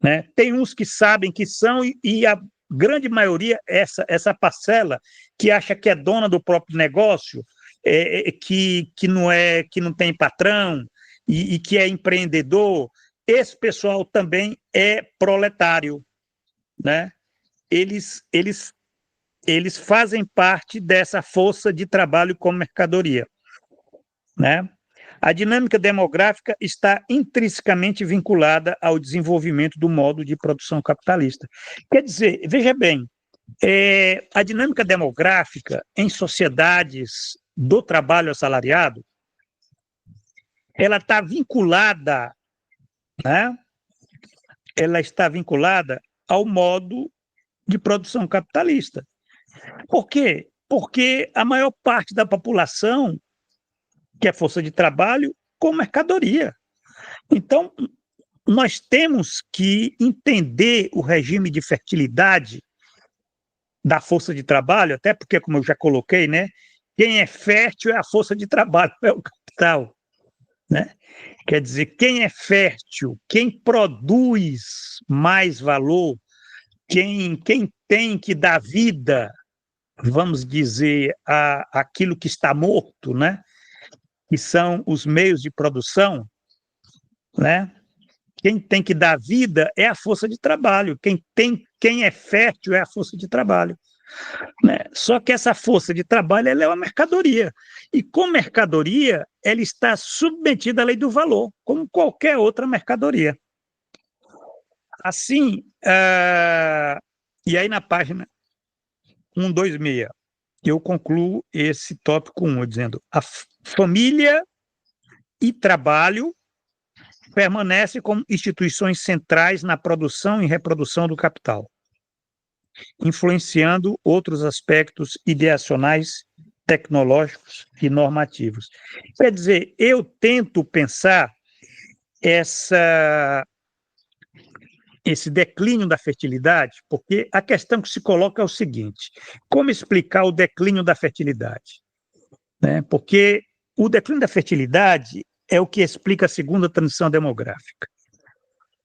né? Tem uns que sabem que são e a grande maioria, essa parcela que acha que é dona do próprio negócio, que não tem patrão e que é empreendedor, esse pessoal também é proletário, né? Eles fazem parte dessa força de trabalho com mercadoria, né? A dinâmica demográfica está intrinsecamente vinculada ao desenvolvimento do modo de produção capitalista. Quer dizer, veja bem, a dinâmica demográfica em sociedades do trabalho assalariado, ela está vinculada, né? Ela está vinculada ao modo de produção capitalista. Por quê? Porque a maior parte da população quer força de trabalho com mercadoria. Então, nós temos que entender o regime de fertilidade da força de trabalho, até porque, como eu já coloquei, né, quem é fértil é a força de trabalho, é o capital, né? Quer dizer, quem é fértil, quem produz mais valor, quem tem que dar vida, vamos dizer, aquilo que está morto, né? Que são os meios de produção, né? Quem tem que dar vida é a força de trabalho. Quem é fértil é a força de trabalho, né? Só que essa força de trabalho ela é uma mercadoria. E como mercadoria, ela está submetida à lei do valor, como qualquer outra mercadoria. Assim, e aí na página 126, eu concluo esse tópico 1, dizendo: a família e trabalho permanecem como instituições centrais na produção e reprodução do capital, influenciando outros aspectos ideacionais, tecnológicos e normativos. Quer dizer, eu tento pensar esse declínio da fertilidade, porque a questão que se coloca é o seguinte: como explicar o declínio da fertilidade? Né? Porque o declínio da fertilidade é o que explica a segunda transição demográfica.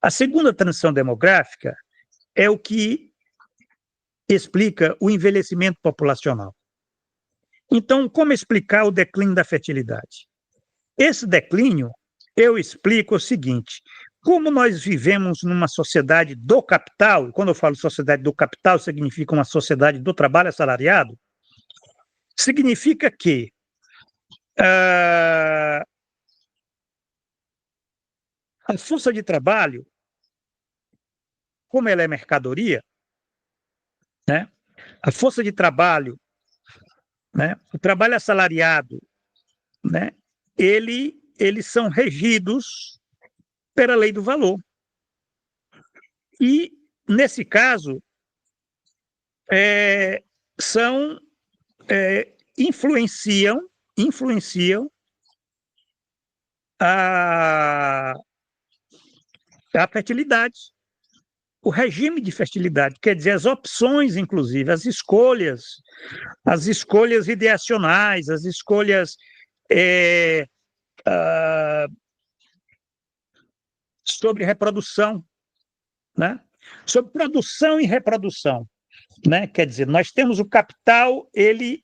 A segunda transição demográfica é o que explica o envelhecimento populacional. Então, como explicar o declínio da fertilidade? Esse declínio eu explico o seguinte: como nós vivemos numa sociedade do capital, e quando eu falo sociedade do capital, significa uma sociedade do trabalho assalariado, significa que a força de trabalho, como ela é mercadoria, né, a força de trabalho, né, o trabalho assalariado, né, eles são regidos pela lei do valor. E, nesse caso, são influenciam a fertilidade, o regime de fertilidade, quer dizer, as opções, inclusive, as escolhas ideacionais, as escolhas sobre reprodução, né? Sobre produção e reprodução. Né? Quer dizer, nós temos o capital, ele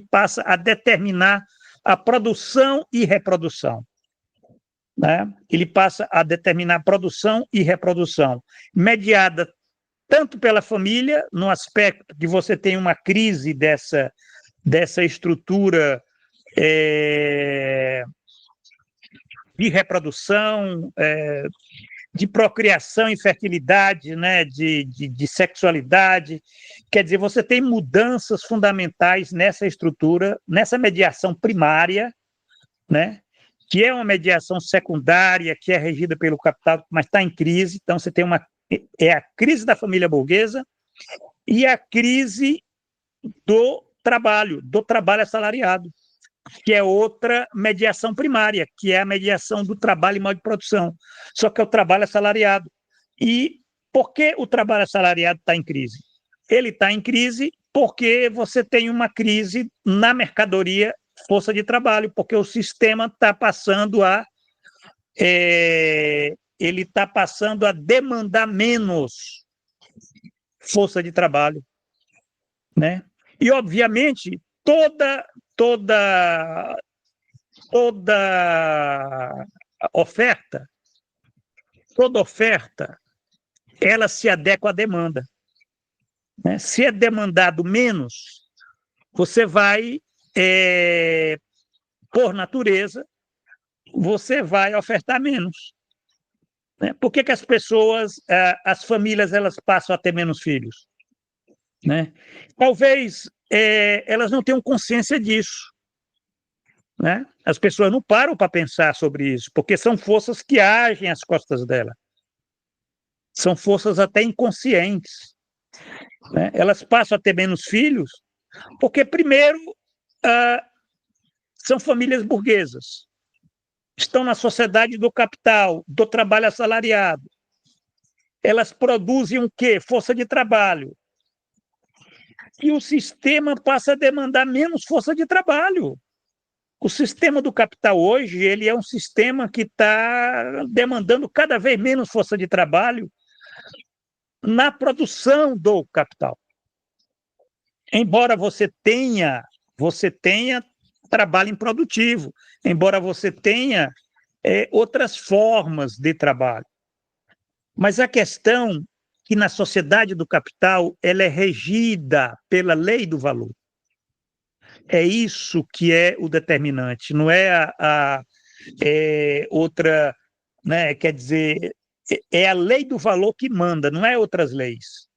passa a determinar a produção e reprodução. Né? Ele passa a determinar produção e reprodução, mediada tanto pela família, no aspecto que você tem uma crise dessa estrutura de reprodução, de procriação e fertilidade, né, de sexualidade. Quer dizer, você tem mudanças fundamentais nessa estrutura, nessa mediação primária, né, que é uma mediação secundária, que é regida pelo capital, mas está em crise. Então, você tem a crise da família burguesa e a crise do trabalho assalariado, que é outra mediação primária, que é a mediação do trabalho e modo de produção, só que é o trabalho assalariado. E por que o trabalho assalariado está em crise? Ele está em crise porque você tem uma crise na mercadoria força de trabalho, porque o sistema está passando ele está passando a demandar menos força de trabalho, né? E, obviamente, toda oferta, ela se adequa à demanda. Né? Se é demandado menos, você vai, por natureza, você vai ofertar menos. Né? Por que as pessoas, as famílias, elas passam a ter menos filhos? Né? Talvez elas não tenham consciência disso. Né? As pessoas não param para pensar sobre isso, porque são forças que agem às costas dela. São forças até inconscientes. Né? Elas passam a ter menos filhos porque, primeiro, são famílias burguesas. Estão na sociedade do capital, do trabalho assalariado. Elas produzem o quê? Força de trabalho. E o sistema passa a demandar menos força de trabalho. O sistema do capital hoje, ele é um sistema que está demandando cada vez menos força de trabalho na produção do capital. Embora você tenha trabalho improdutivo, embora você tenha outras formas de trabalho. Mas a questão é que na sociedade do capital ela é regida pela lei do valor. É isso que é o determinante, não é outra, né? Quer dizer, é a lei do valor que manda, não é outras leis,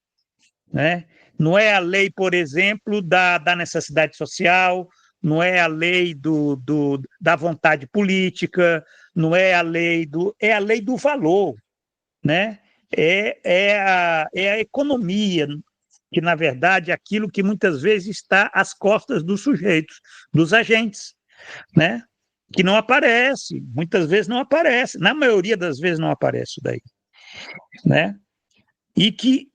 né? Não é a lei, por exemplo, da necessidade social, não é a lei da vontade política, não é a lei é a lei do valor, né? É a economia, que, na verdade, é aquilo que muitas vezes está às costas dos sujeitos, dos agentes, né? Que não aparece, muitas vezes não aparece, na maioria das vezes não aparece isso daí, né? E que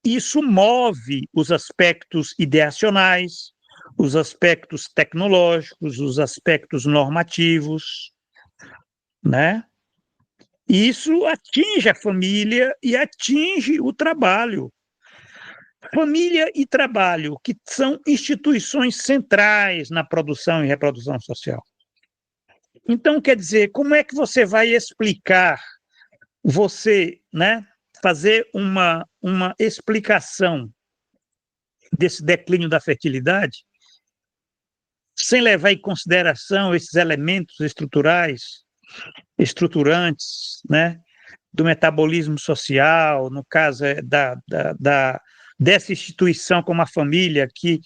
isso move os aspectos ideacionais, os aspectos tecnológicos, os aspectos normativos, né? Isso atinge a família e atinge o trabalho. Família e trabalho, que são instituições centrais na produção e reprodução social. Então, quer dizer, como é que você vai explicar, né, fazer uma explicação desse declínio da fertilidade, sem levar em consideração esses elementos estruturantes, né, do metabolismo social, no caso dessa instituição como a família, que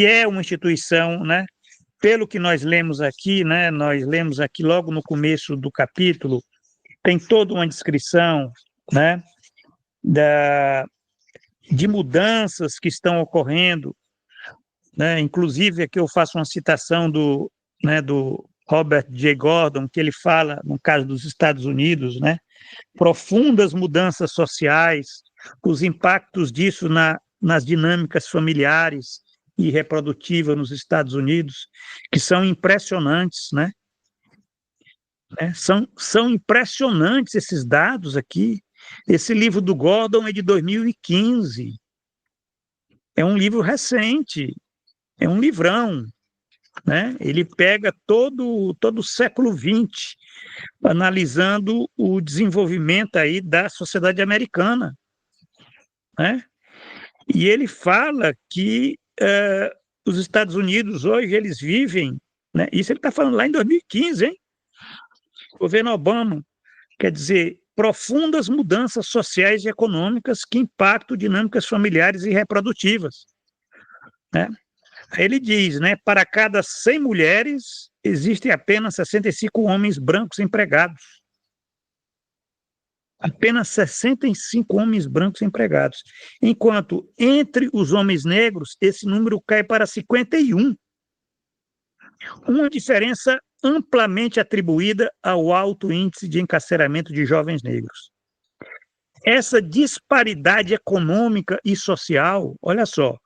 é uma instituição, né, pelo que nós lemos aqui, né, nós lemos aqui logo no começo do capítulo, tem toda uma descrição, né, de mudanças que estão ocorrendo, né, inclusive aqui eu faço uma citação do Robert J. Gordon, que ele fala, no caso dos Estados Unidos, né, profundas mudanças sociais, os impactos disso nas dinâmicas familiares e reprodutivas nos Estados Unidos, que são impressionantes, né? São impressionantes esses dados aqui. Esse livro do Gordon é de 2015. É um livro recente, é um livrão, né? Ele pega todo o século XX, analisando o desenvolvimento aí da sociedade americana, né? E ele fala que os Estados Unidos hoje eles vivem, né? Isso ele está falando lá em 2015, hein? O governo Obama, quer dizer, profundas mudanças sociais e econômicas que impactam dinâmicas familiares e reprodutivas, né? Aí ele diz, né, para cada 100 mulheres, existem apenas 65 homens brancos empregados. Apenas 65 homens brancos empregados. Enquanto entre os homens negros, esse número cai para 51. Uma diferença amplamente atribuída ao alto índice de encarceramento de jovens negros. Essa disparidade econômica e social, olha só,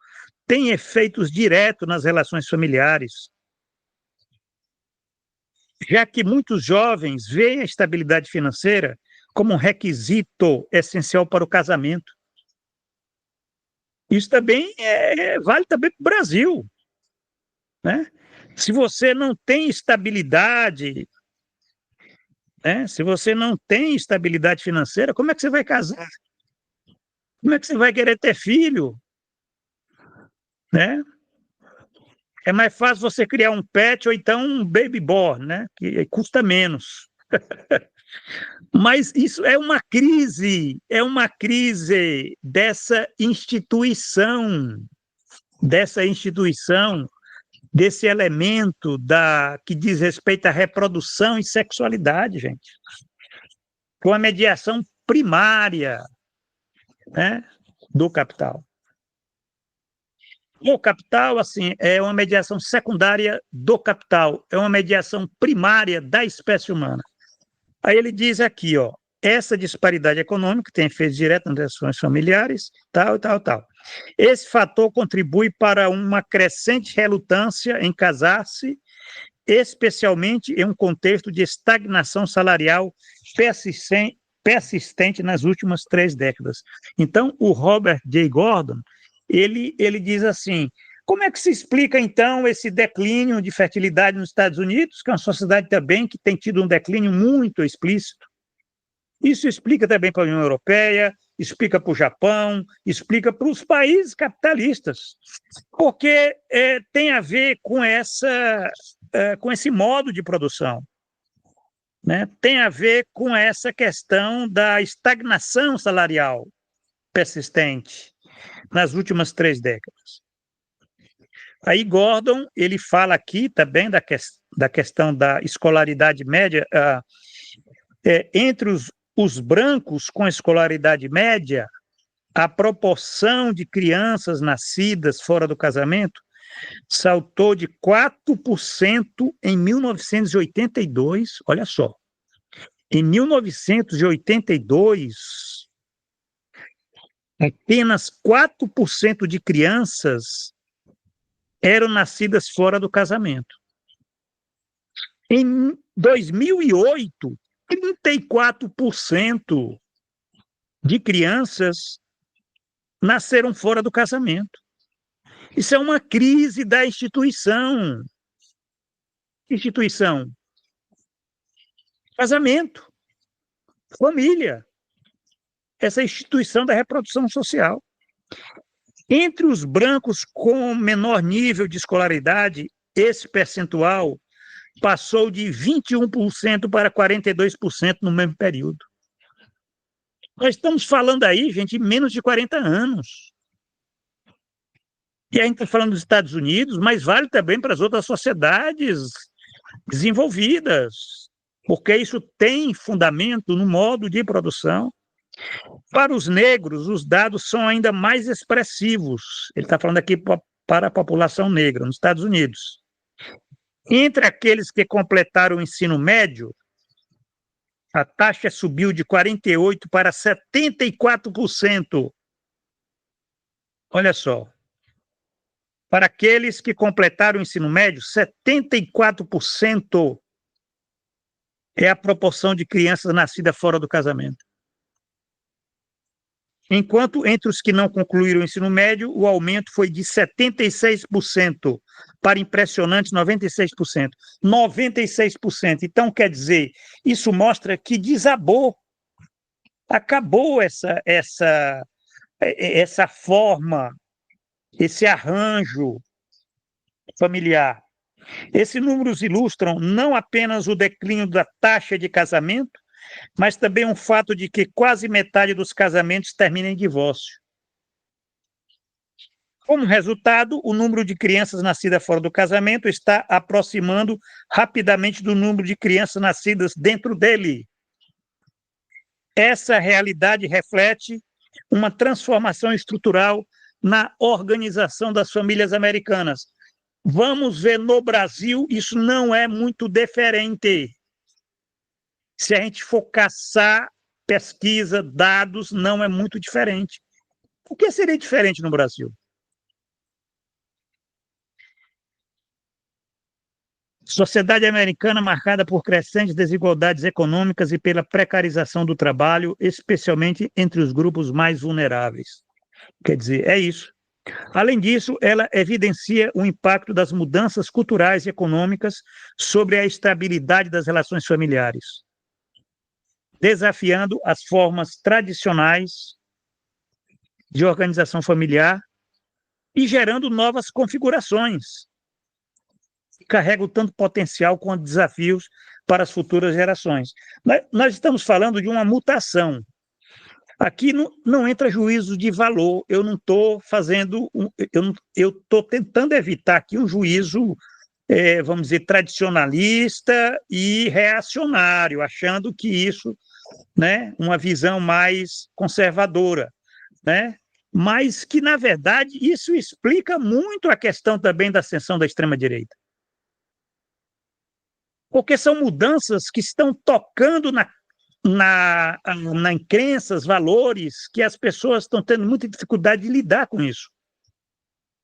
tem efeitos diretos nas relações familiares, já que muitos jovens veem a estabilidade financeira como um requisito essencial para o casamento. Isso também vale também para o Brasil, né? Se você não tem estabilidade, né? Se você não tem estabilidade financeira, como é que você vai casar? Como é que você vai querer ter filho? Né? É mais fácil você criar um pet ou então um baby born, né? Que custa menos. Mas isso é uma crise dessa instituição, desse elemento que diz respeito à reprodução e sexualidade, gente. Com a mediação primária, né, do capital. O capital, assim, é uma mediação secundária do capital, é uma mediação primária da espécie humana. Aí ele diz aqui, ó, essa disparidade econômica tem efeitos diretos nas relações familiares, tal. Esse fator contribui para uma crescente relutância em casar-se especialmente em um contexto de estagnação salarial persistente nas últimas 3 décadas. Então, o Robert J. Gordon, ele diz assim, como é que se explica, então, esse declínio de fertilidade nos Estados Unidos, que é uma sociedade também que tem tido um declínio muito explícito? Isso explica também para a União Europeia, explica para o Japão, explica para os países capitalistas, porque tem a ver com esse modo de produção, né? Tem a ver com essa questão da estagnação salarial persistente nas últimas 3 décadas. Aí Gordon, ele fala aqui também da questão da escolaridade média, entre os brancos com escolaridade média, a proporção de crianças nascidas fora do casamento saltou de 4% em 1982, olha só. Em 1982, apenas 4% de crianças eram nascidas fora do casamento. Em 2008, 34% de crianças nasceram fora do casamento. Isso é uma crise da instituição. Instituição. Casamento. Família. Essa instituição da reprodução social. Entre os brancos com menor nível de escolaridade, esse percentual passou de 21% para 42% no mesmo período. Nós estamos falando aí, gente, de menos de 40 anos. E a gente está falando dos Estados Unidos, mas vale também para as outras sociedades desenvolvidas, porque isso tem fundamento no modo de produção. Para os negros, os dados são ainda mais expressivos. Ele está falando aqui para a população negra, nos Estados Unidos. Entre aqueles que completaram o ensino médio, a taxa subiu de 48% para 74%. Olha só. Para aqueles que completaram o ensino médio, 74% é a proporção de crianças nascidas fora do casamento. Enquanto entre os que não concluíram o ensino médio, o aumento foi de 76% para impressionantes 96%. 96%. Então, quer dizer, isso mostra que desabou, acabou essa forma, esse arranjo familiar. Esses números ilustram não apenas o declínio da taxa de casamento, mas também um fato de que quase metade dos casamentos termina em divórcio. Como resultado, o número de crianças nascidas fora do casamento está aproximando rapidamente do número de crianças nascidas dentro dele. Essa realidade reflete uma transformação estrutural na organização das famílias americanas. Vamos ver no Brasil, isso não é muito diferente. Se a gente for caçar pesquisa, dados, não é muito diferente. O que seria diferente no Brasil? Sociedade americana marcada por crescentes desigualdades econômicas e pela precarização do trabalho, especialmente entre os grupos mais vulneráveis. Quer dizer, é isso. Além disso, ela evidencia o impacto das mudanças culturais e econômicas sobre a estabilidade das relações familiares, desafiando as formas tradicionais de organização familiar e gerando novas configurações, que carregam tanto potencial quanto desafios para as futuras gerações. Nós estamos falando de uma mutação. Aqui não entra juízo de valor, eu não estou fazendo, eu estou tentando evitar aqui um juízo, vamos dizer, tradicionalista e reacionário, achando que isso, né, uma visão mais conservadora, né, mas que, na verdade, isso explica muito a questão também da ascensão da extrema-direita. Porque são mudanças que estão tocando em crenças, valores, que as pessoas estão tendo muita dificuldade de lidar com isso.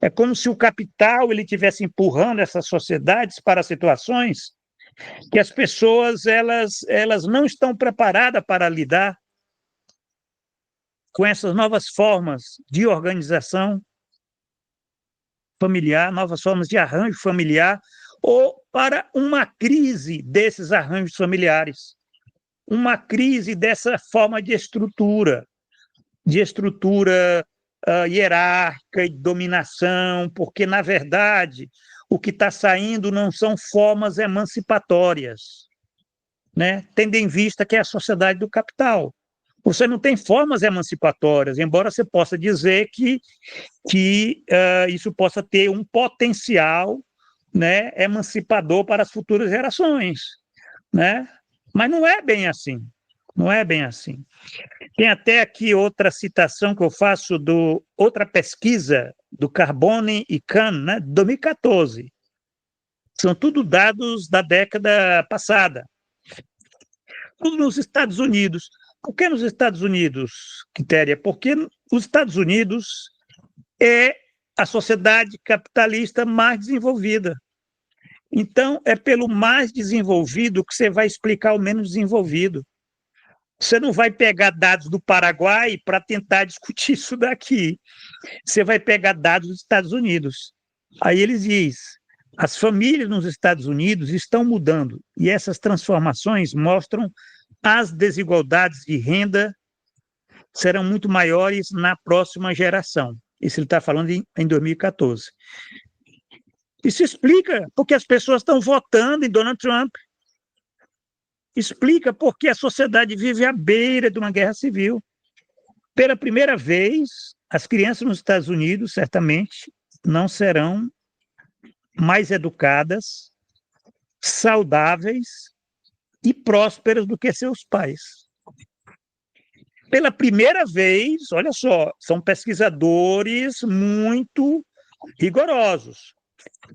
É como se o capital ele tivesse empurrando essas sociedades para situações que as pessoas elas não estão preparadas para lidar com essas novas formas de organização familiar, novas formas de arranjo familiar, ou para uma crise desses arranjos familiares, uma crise dessa forma de estrutura hierárquica e de dominação, porque, na verdade, o que está saindo não são formas emancipatórias, né? Tendo em vista que é a sociedade do capital. Você não tem formas emancipatórias, embora você possa dizer que isso possa ter um potencial, né, emancipador para as futuras gerações, né? Mas não é bem assim. Não é bem assim. Tem até aqui outra citação que eu faço outra pesquisa do Carbone e Kahn, né, de 2014. São tudo dados da década passada. Tudo nos Estados Unidos. Por que nos Estados Unidos, Quitéria? Porque os Estados Unidos é a sociedade capitalista mais desenvolvida. Então, é pelo mais desenvolvido que você vai explicar o menos desenvolvido. Você não vai pegar dados do Paraguai para tentar discutir isso daqui. Você vai pegar dados dos Estados Unidos. Aí eles dizem, as famílias nos Estados Unidos estão mudando e essas transformações mostram as desigualdades de renda serão muito maiores na próxima geração. Isso ele está falando em 2014. Isso explica porque as pessoas estão votando em Donald Trump. Explica porque a sociedade vive à beira de uma guerra civil. Pela primeira vez, as crianças nos Estados Unidos, certamente, não serão mais educadas, saudáveis e prósperas do que seus pais. Pela primeira vez, olha só, são pesquisadores muito rigorosos.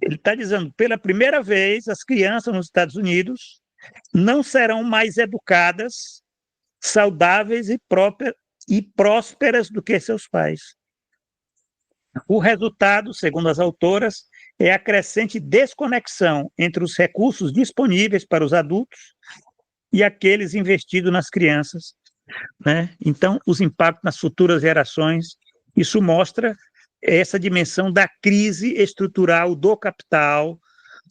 Ele está dizendo, pela primeira vez, as crianças nos Estados Unidos não serão mais educadas, saudáveis e prósperas do que seus pais. O resultado, segundo as autoras, é a crescente desconexão entre os recursos disponíveis para os adultos e aqueles investidos nas crianças, né? Então, os impactos nas futuras gerações, isso mostra essa dimensão da crise estrutural do capital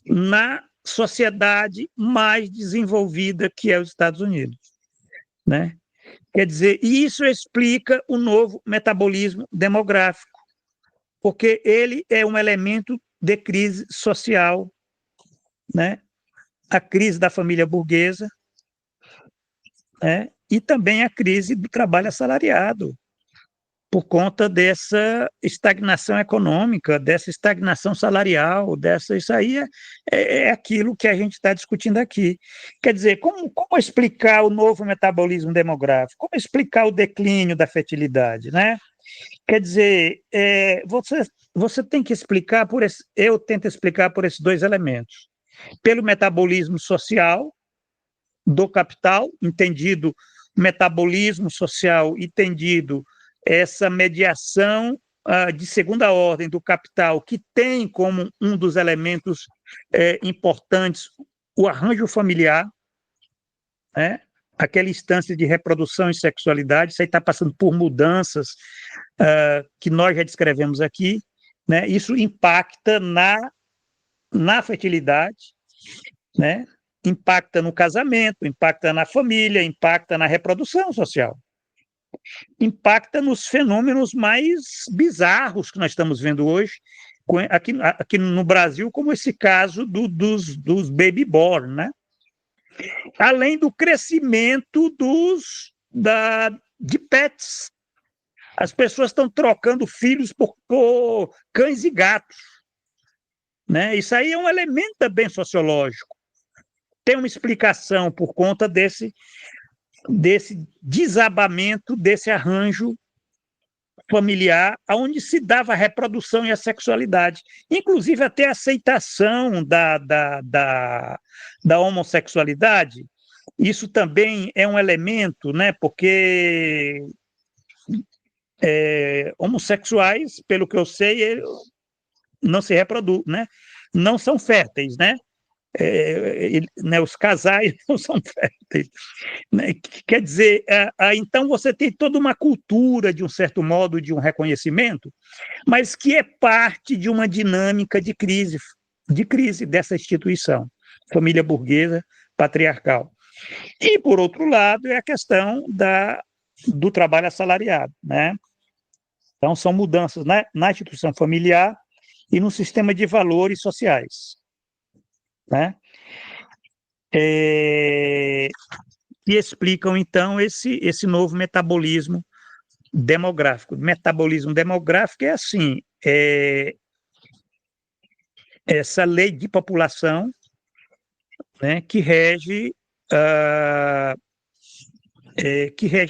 na sociedade mais desenvolvida que é os Estados Unidos, né? Quer dizer, isso explica o novo metabolismo demográfico, porque ele é um elemento de crise social, né? A crise da família burguesa, né? E também a crise do trabalho assalariado, por conta dessa estagnação econômica, dessa estagnação salarial, isso aí é aquilo que a gente está discutindo aqui. Quer dizer, como explicar o novo metabolismo demográfico? Como explicar o declínio da fertilidade, né? Quer dizer, você tem que explicar eu tento explicar por esses dois elementos. Pelo metabolismo social do capital, entendido metabolismo social, entendido essa mediação de segunda ordem do capital, que tem como um dos elementos importantes o arranjo familiar, né? Aquela instância de reprodução e sexualidade, isso aí está passando por mudanças que nós já descrevemos aqui, né? Isso impacta na fertilidade, né? Impacta no casamento, impacta na família, impacta na reprodução social, impacta nos fenômenos mais bizarros que nós estamos vendo hoje, aqui no Brasil, como esse caso dos baby born, né? Além do crescimento de pets. As pessoas estão trocando filhos por cães e gatos, né? Isso aí é um elemento também sociológico. Tem uma explicação por conta desse desabamento, desse arranjo familiar, onde se dava a reprodução e a sexualidade, inclusive até a aceitação da homossexualidade. Isso também é um elemento, né? Porque homossexuais, pelo que eu sei, não se reproduzem, né? Não são férteis, né? Né, os casais não são férteis. Né? Quer dizer, então você tem toda uma cultura, de um certo modo, de um reconhecimento, mas que é parte de uma dinâmica de crise dessa instituição, família burguesa patriarcal. E, por outro lado, é a questão do trabalho assalariado, né? Então, são mudanças na instituição familiar e no sistema de valores sociais, né? Que explicam, então, esse novo metabolismo demográfico. Metabolismo demográfico é assim, essa lei de população, né, que rege a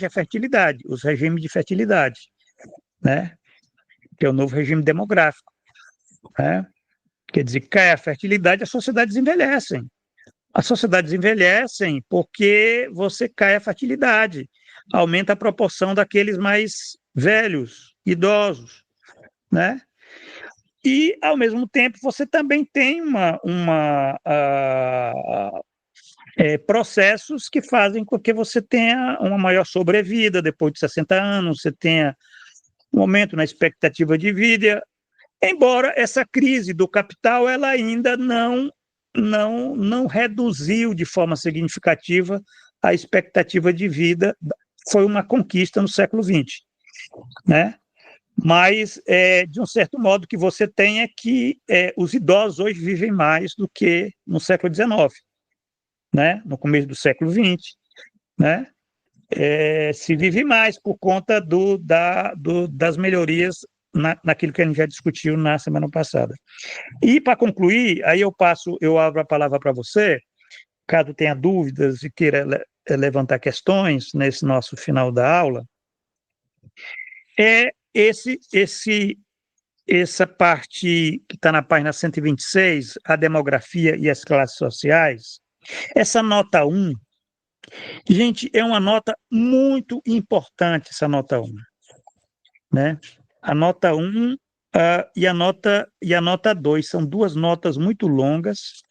fertilidade, os regimes de fertilidade, né, que é o novo regime demográfico, né? Quer dizer, cai a fertilidade, as sociedades envelhecem. As sociedades envelhecem porque você cai a fertilidade, aumenta a proporção daqueles mais velhos, idosos, né? E, ao mesmo tempo, você também tem processos que fazem com que você tenha uma maior sobrevida depois de 60 anos, você tenha um aumento na expectativa de vida, embora essa crise do capital ela ainda não reduziu de forma significativa a expectativa de vida, foi uma conquista no século XX, né? Mas, de um certo modo, o que você tem é que os idosos hoje vivem mais do que no século XIX, né? No começo do século XX, né? Se vive mais por conta das melhorias naquilo que a gente já discutiu na semana passada. E, para concluir, aí eu abro a palavra para você, caso tenha dúvidas e queira levantar questões nesse nosso final da aula, essa parte que está na página 126, a demografia e as classes sociais, essa nota 1, gente, é uma nota muito importante, essa nota 1, né? A nota 1 e a nota 2 são duas notas muito longas,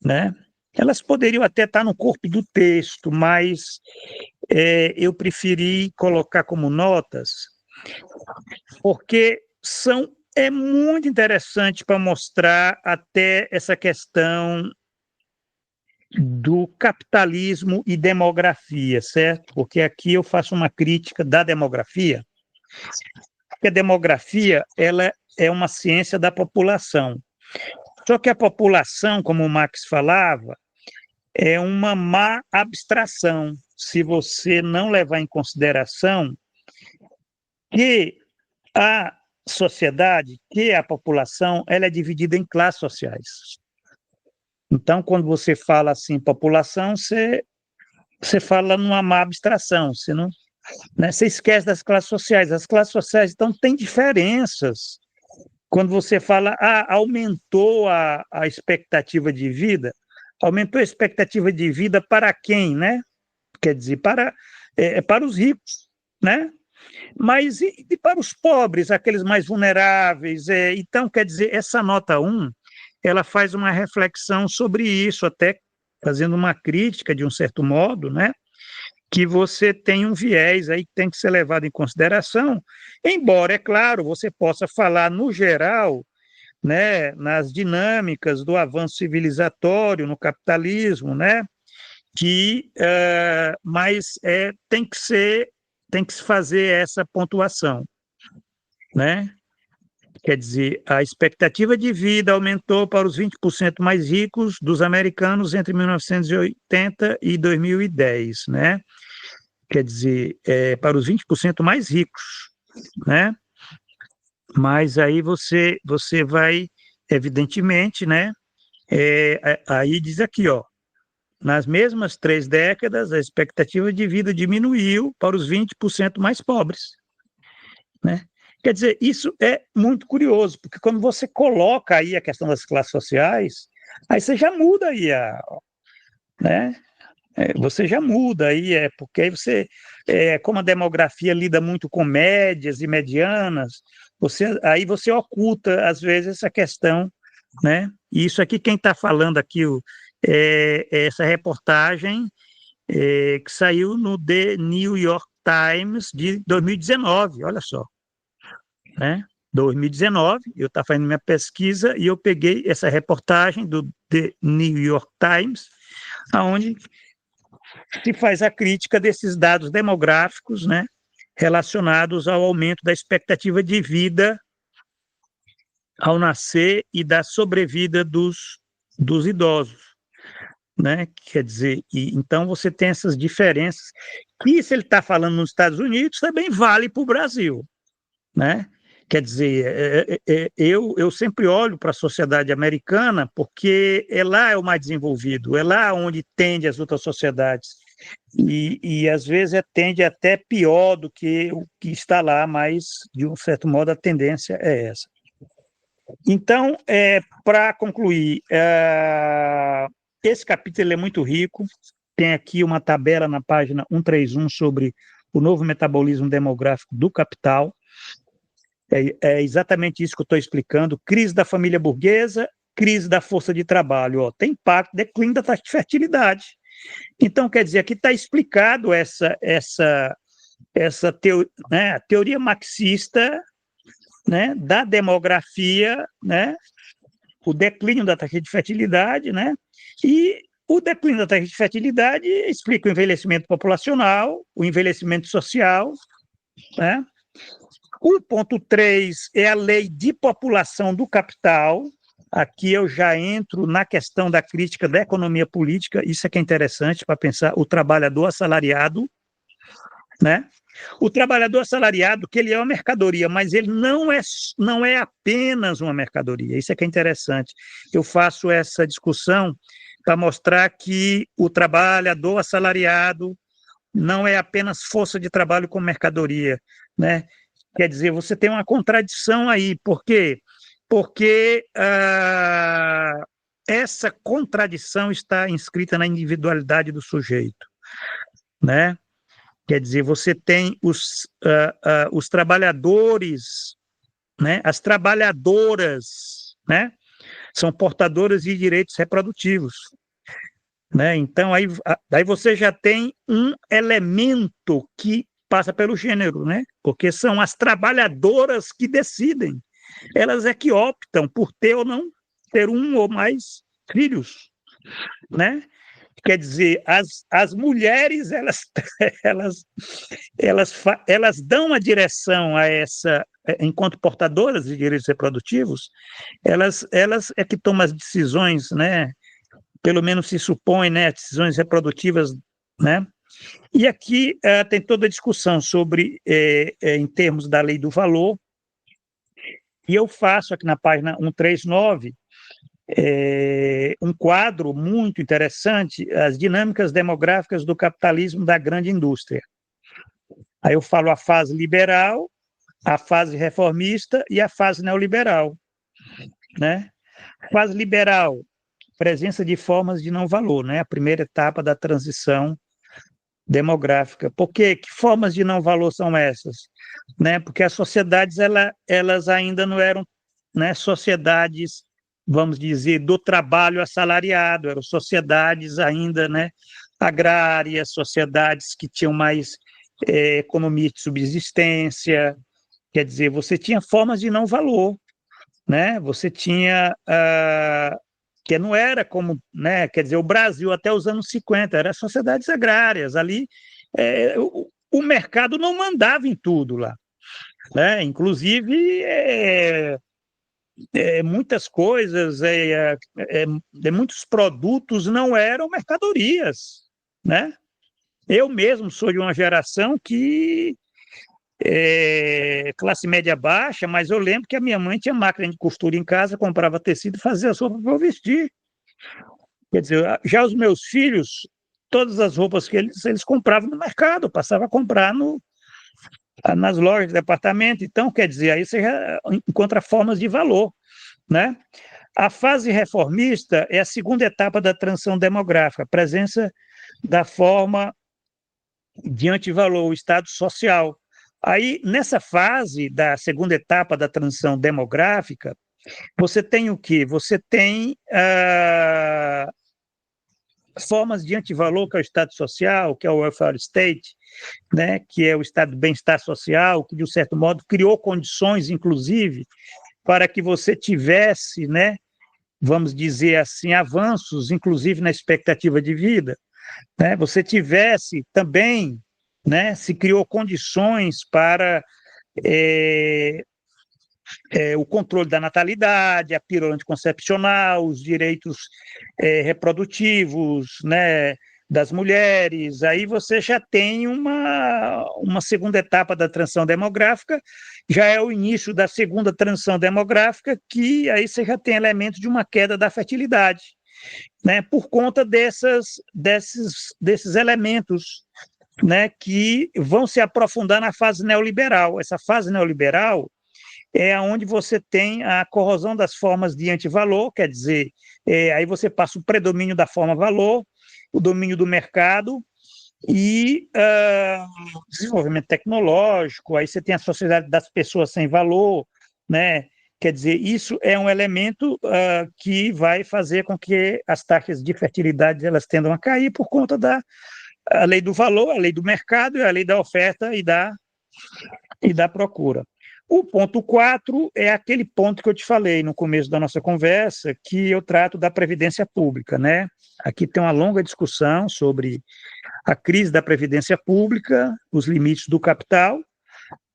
né? Elas poderiam até estar no corpo do texto, mas eu preferi colocar como notas, porque é muito interessante para mostrar até essa questão do capitalismo e demografia, certo? Porque aqui eu faço uma crítica da demografia, porque a demografia ela é uma ciência da população. Só que a população, como o Marx falava, é uma má abstração, se você não levar em consideração que a sociedade, que a população, ela é dividida em classes sociais. Então, quando você fala assim, população, você fala numa má abstração, você não, né, você esquece das classes sociais. As classes sociais, então, têm diferenças. Quando você fala, aumentou a expectativa de vida, aumentou a expectativa de vida para quem, né? Quer dizer, para os ricos, né? Mas e para os pobres, aqueles mais vulneráveis? Então, quer dizer, essa nota 1, ela faz uma reflexão sobre isso, até fazendo uma crítica, de um certo modo, né? Que você tem um viés aí que tem que ser levado em consideração, embora, é claro, você possa falar no geral, né, nas dinâmicas do avanço civilizatório, no capitalismo, né, mas tem que se fazer essa pontuação, né? Quer dizer, a expectativa de vida aumentou para os 20% mais ricos dos americanos entre 1980 e 2010, né? Quer dizer, para os 20% mais ricos, né? Mas aí você vai, evidentemente, né? Aí diz aqui, ó, nas mesmas 3 décadas, a expectativa de vida diminuiu para os 20% mais pobres, né? Quer dizer, isso é muito curioso, porque quando você coloca aí a questão das classes sociais, aí você já muda aí né? Você já muda aí, porque aí você, como a demografia lida muito com médias e medianas, Aí você oculta, às vezes, essa questão, né? E isso aqui, quem está falando aqui, essa reportagem que saiu no The New York Times de 2019, olha só, né? 2019, eu estava fazendo minha pesquisa e eu peguei essa reportagem do The New York Times, onde se faz a crítica desses dados demográficos, né, relacionados ao aumento da expectativa de vida ao nascer e da sobrevida dos idosos, né? Quer dizer, então você tem essas diferenças, que se ele está falando nos Estados Unidos, também vale para o Brasil, né? Quer dizer, eu sempre olho para a sociedade americana porque lá é o mais desenvolvido, é lá onde tende as outras sociedades. E às vezes tende até pior do que o que está lá, mas, de um certo modo, a tendência é essa. Então, para concluir, esse capítulo é muito rico, tem aqui uma tabela na página 131 sobre o novo metabolismo demográfico do capital. É exatamente isso que eu estou explicando: crise da família burguesa, crise da força de trabalho, tem impacto, declínio da taxa de fertilidade. Então, quer dizer, aqui está explicado essa né, teoria marxista, né, da demografia, né, o declínio da taxa de fertilidade, né, e o declínio da taxa de fertilidade explica o envelhecimento populacional, o envelhecimento social, né. 1.3 é a lei de população do capital. Aqui eu já entro na questão da crítica da economia política, isso é que é interessante para pensar o trabalhador assalariado, né? O trabalhador assalariado, que ele é uma mercadoria, mas ele não é apenas uma mercadoria, isso é que é interessante. Eu faço essa discussão para mostrar que o trabalhador assalariado não é apenas força de trabalho como mercadoria, né? Quer dizer, você tem uma contradição aí, por quê? Porque essa contradição está inscrita na individualidade do sujeito, né? Quer dizer, você tem os trabalhadores, né? As trabalhadoras, né? São portadoras de direitos reprodutivos, né? Então, aí você já tem um elemento que passa pelo gênero, né? Porque são as trabalhadoras que decidem. Elas é que optam por ter ou não ter um ou mais filhos, né? Quer dizer, as mulheres, elas dão a direção a essa, enquanto portadoras de direitos reprodutivos, elas é que tomam as decisões, né? Pelo menos se supõe, né? Decisões reprodutivas, né? E aqui tem toda a discussão sobre, em termos da lei do valor, e eu faço aqui na página 139 um quadro muito interessante, as dinâmicas demográficas do capitalismo da grande indústria. Aí eu falo a fase liberal, a fase reformista e a fase neoliberal, né? Fase liberal, presença de formas de não valor, né? A primeira etapa da transição demográfica. Por quê? Que formas de não valor são essas? Né? Porque as sociedades elas ainda não eram, né, sociedades, vamos dizer, do trabalho assalariado, eram sociedades ainda, né, agrárias, sociedades que tinham mais economia de subsistência. Quer dizer, você tinha formas de não valor, né? Você tinha que não era como, né? Quer dizer, o Brasil até os anos 50 era sociedades agrárias, ali o mercado não mandava em tudo lá, né? Inclusive muitas coisas, muitos produtos não eram mercadorias, né? Eu mesmo sou de uma geração que classe média baixa, mas eu lembro que a minha mãe tinha máquina de costura em casa, comprava tecido e fazia as roupas para eu vestir. Quer dizer, já os meus filhos, todas as roupas que eles compravam no mercado, passava a comprar nas lojas de departamento. Então, quer dizer, aí você já encontra formas de valor, né? A fase reformista é a segunda etapa da transição demográfica, a presença da forma de antivalor, o Estado social, Aí, nessa fase da segunda etapa da transição demográfica, você tem o quê? Você tem formas de antivalor, que é o Estado Social, que é o welfare state, né, que é o Estado de bem-estar social, que, de um certo modo, criou condições, inclusive, para que você tivesse, né, vamos dizer assim, avanços, inclusive na expectativa de vida, né, você tivesse também, né, se criou condições para o controle da natalidade, a pílula anticoncepcional, os direitos reprodutivos, né, das mulheres. Aí você já tem uma segunda etapa da transição demográfica, já é o início da segunda transição demográfica, que aí você já tem elementos de uma queda da fertilidade, né, por conta desses elementos, né, que vão se aprofundar na fase neoliberal. Essa fase neoliberal é onde você tem a corrosão das formas de antivalor, quer dizer, aí você passa o predomínio da forma valor, o domínio do mercado e desenvolvimento tecnológico, aí você tem a sociedade das pessoas sem valor, né? Quer dizer, isso é um elemento que vai fazer com que as taxas de fertilidade elas tendam a cair por conta da a lei do valor, a lei do mercado e a lei da oferta e da procura. O ponto 4 é aquele ponto que eu te falei no começo da nossa conversa, que eu trato da previdência pública, né? Aqui tem uma longa discussão sobre a crise da previdência pública, os limites do capital.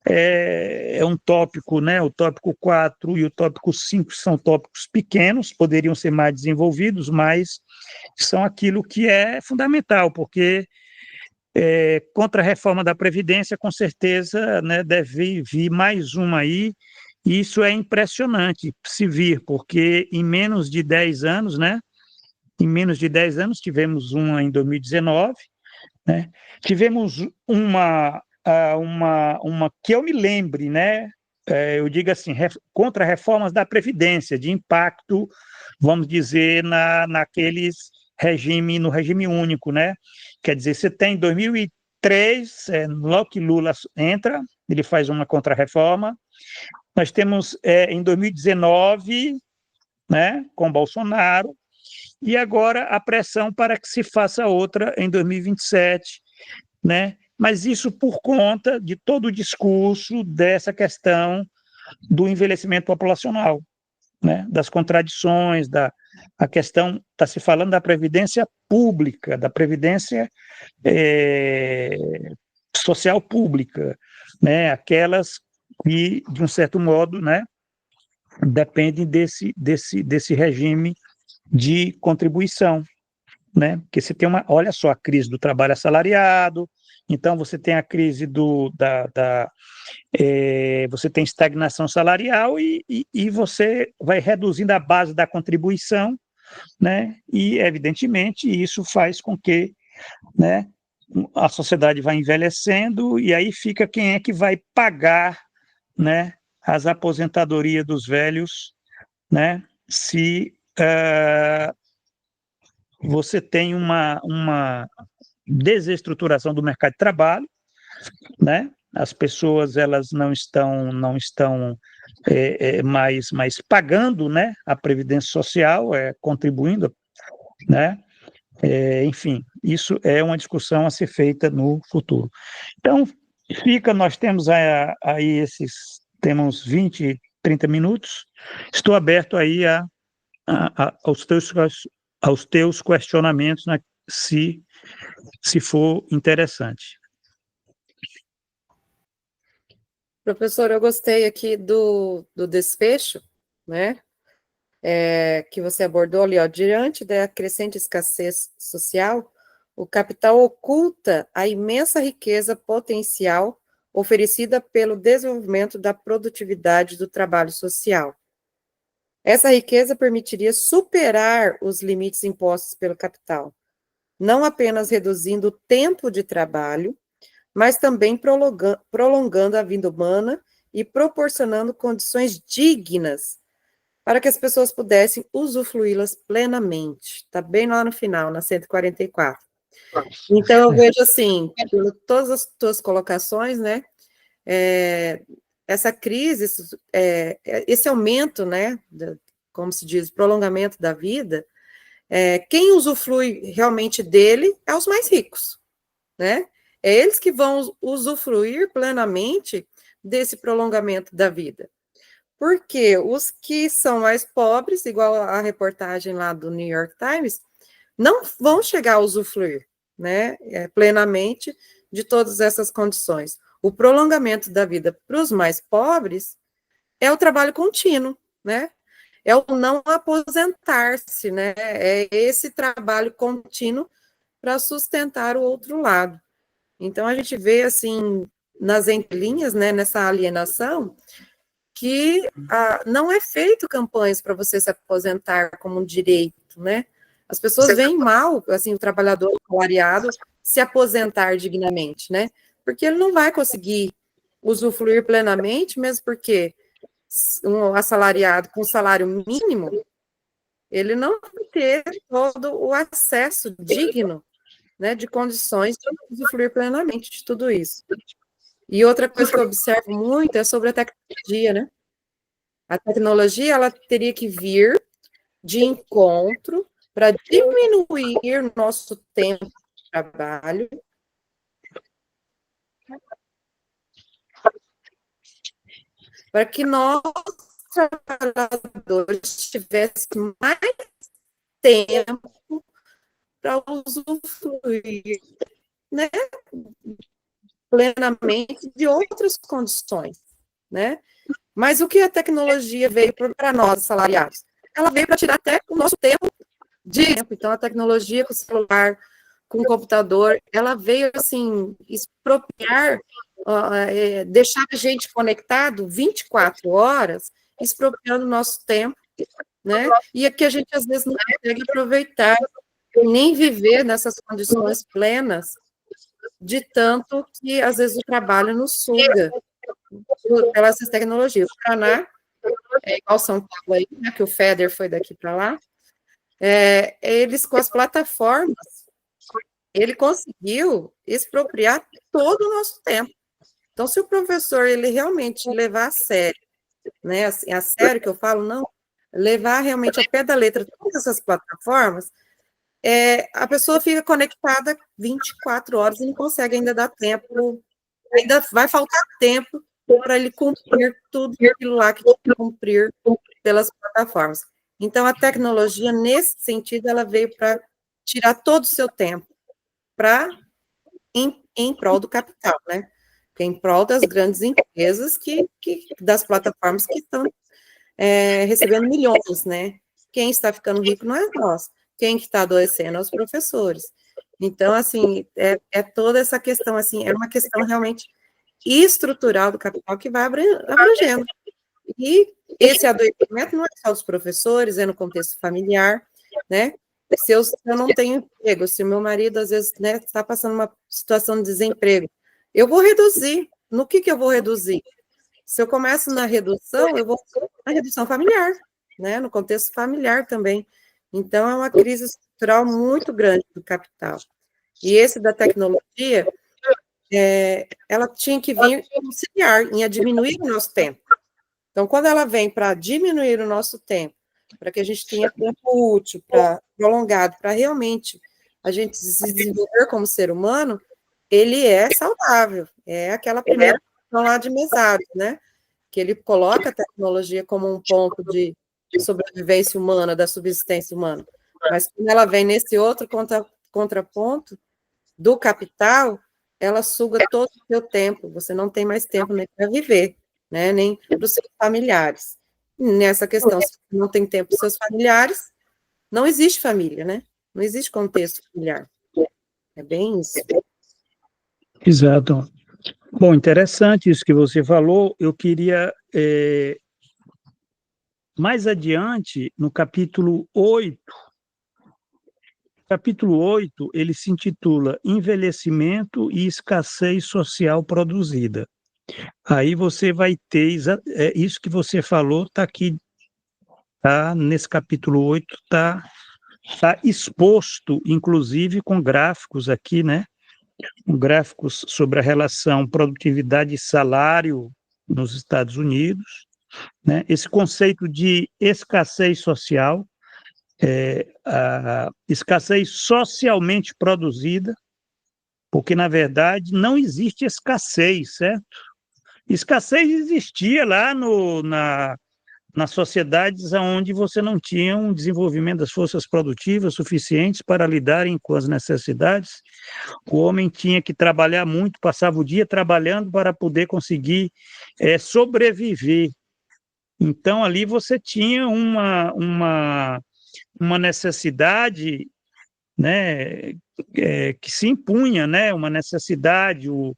É um tópico, né? O tópico 4 e o tópico 5 são tópicos pequenos, poderiam ser mais desenvolvidos, mas são aquilo que é fundamental, porque contra a reforma da Previdência, com certeza, né, deve vir mais uma aí, e isso é impressionante se vir, porque em menos de 10 anos, né, em menos de 10 anos, tivemos uma em 2019, né, tivemos uma que eu me lembre, né, eu digo assim, contra reformas da Previdência, de impacto, vamos dizer, no regime único, né? Quer dizer, você tem em 2003, logo que Lula entra, ele faz uma contrarreforma. Nós temos em 2019, né, com Bolsonaro, e agora a pressão para que se faça outra em 2027, né? Mas isso por conta de todo o discurso dessa questão do envelhecimento populacional, né? Das contradições, a questão, está se falando da previdência pública, da previdência social pública, né? Aquelas que, de um certo modo, né, dependem desse regime de contribuição, né? Porque você tem olha só, a crise do trabalho assalariado, então você tem a crise você tem estagnação salarial e você vai reduzindo a base da contribuição, né? E, evidentemente, isso faz com que, né, a sociedade vá envelhecendo e aí fica quem é que vai pagar, né, as aposentadorias dos velhos, né? Se você tem uma desestruturação do mercado de trabalho, né? As pessoas elas não estão mais pagando, né, a previdência social, contribuindo, né? Enfim, isso é uma discussão a ser feita no futuro. Então, nós temos aí temos 20, 30 minutos. Estou aberto aí aos teus questionamentos, né, se for interessante. Professor, eu gostei aqui do desfecho, né, que você abordou ali, ó, diante da crescente escassez social, o capital oculta a imensa riqueza potencial oferecida pelo desenvolvimento da produtividade do trabalho social. Essa riqueza permitiria superar os limites impostos pelo capital, não apenas reduzindo o tempo de trabalho, mas também prolongando a vida humana e proporcionando condições dignas para que as pessoas pudessem usufruí-las plenamente. Está bem lá no final, na 144. Então, eu vejo assim, por todas as tuas colocações, né, essa crise, esse aumento, né, como se diz, prolongamento da vida, quem usufrui realmente dele é os mais ricos, né? É eles que vão usufruir plenamente desse prolongamento da vida. Porque os que são mais pobres, igual a reportagem lá do New York Times, não vão chegar a usufruir, né, plenamente de todas essas condições. O prolongamento da vida para os mais pobres é o trabalho contínuo, né? É o não aposentar-se, né? É esse trabalho contínuo para sustentar o outro lado. Então, a gente vê, assim, nas entrelinhas, né, nessa alienação, que não é feito campanhas para você se aposentar como um direito, né? As pessoas veem mal, assim, o trabalhador assalariado se aposentar dignamente, né? Porque ele não vai conseguir usufruir plenamente, mesmo porque um assalariado com salário mínimo, ele não vai ter todo o acesso digno, né, de condições de usufruir plenamente de tudo isso. E outra coisa que eu observo muito é sobre a tecnologia, né? A tecnologia, ela teria que vir de encontro para diminuir o nosso tempo de trabalho, para que nós, trabalhadores, tivéssemos mais tempo para usufruir, né, plenamente de outras condições, né? Mas o que a tecnologia veio para nós, assalariados? Ela veio para tirar até o nosso tempo de tempo. Então, a tecnologia com o celular, com o computador, ela veio, assim, expropriar, deixar a gente conectado 24 horas, expropriando o nosso tempo, né? E aqui a gente, às vezes, não consegue aproveitar, nem viver nessas condições plenas, de tanto que, às vezes, o trabalho nos suga pelas tecnologias. O Paraná, igual São Paulo aí, né, que o FEDER foi daqui para lá, eles, com as plataformas, ele conseguiu expropriar todo o nosso tempo. Então, se o professor, ele realmente levar a sério, né, assim, a sério que eu falo, não, levar realmente ao pé da letra todas essas plataformas, a pessoa fica conectada 24 horas e não consegue ainda dar tempo, ainda vai faltar tempo para ele cumprir tudo aquilo lá que tem que cumprir pelas plataformas. Então, a tecnologia, nesse sentido, ela veio para tirar todo o seu tempo em prol do capital, né? Em prol das grandes empresas, das plataformas que estão recebendo milhões, né? Quem está ficando rico não é nós. Quem que está adoecendo é os professores. Então, assim, toda essa questão, assim, é uma questão realmente estrutural do capital que vai abrangendo. E esse adoecimento não é só dos professores, é no contexto familiar, né? Se eu não tenho emprego, se o meu marido, às vezes, né, está passando uma situação de desemprego, eu vou reduzir. No que eu vou reduzir? Se eu começo na redução, eu vou na redução familiar, né? No contexto familiar também. Então, é uma crise estrutural muito grande do capital. E esse da tecnologia, ela tinha que vir auxiliar em diminuir o nosso tempo. Então, quando ela vem para diminuir o nosso tempo, para que a gente tenha tempo útil, prolongado, para realmente a gente se desenvolver como ser humano, ele é saudável. É aquela primeira questão lá de Mesaros, né? Que ele coloca a tecnologia como um ponto de sobrevivência humana, da subsistência humana. Mas quando ela vem nesse outro contraponto do capital, ela suga todo o seu tempo. Você não tem mais tempo nem para viver, né? Nem para os seus familiares. Nessa questão, se você não tem tempo para os seus familiares, não existe família, né? Não existe contexto familiar. É bem isso. Exato. Bom, interessante isso que você falou. Eu queria, mais adiante, no capítulo 8, ele se intitula Envelhecimento e Escassez Social Produzida. Aí você vai ter, isso que você falou, está aqui, tá, nesse capítulo 8, está exposto, inclusive com gráficos aqui, né? um gráfico sobre a relação produtividade e salário nos Estados Unidos, né? Esse conceito de escassez social, a escassez socialmente produzida, porque, na verdade, não existe escassez, certo? Escassez existia lá nas sociedades onde você não tinha um desenvolvimento das forças produtivas suficientes para lidarem com as necessidades. O homem tinha que trabalhar muito, passava o dia trabalhando para poder conseguir sobreviver. Então, ali você tinha uma necessidade, né, que se impunha, né, uma necessidade, o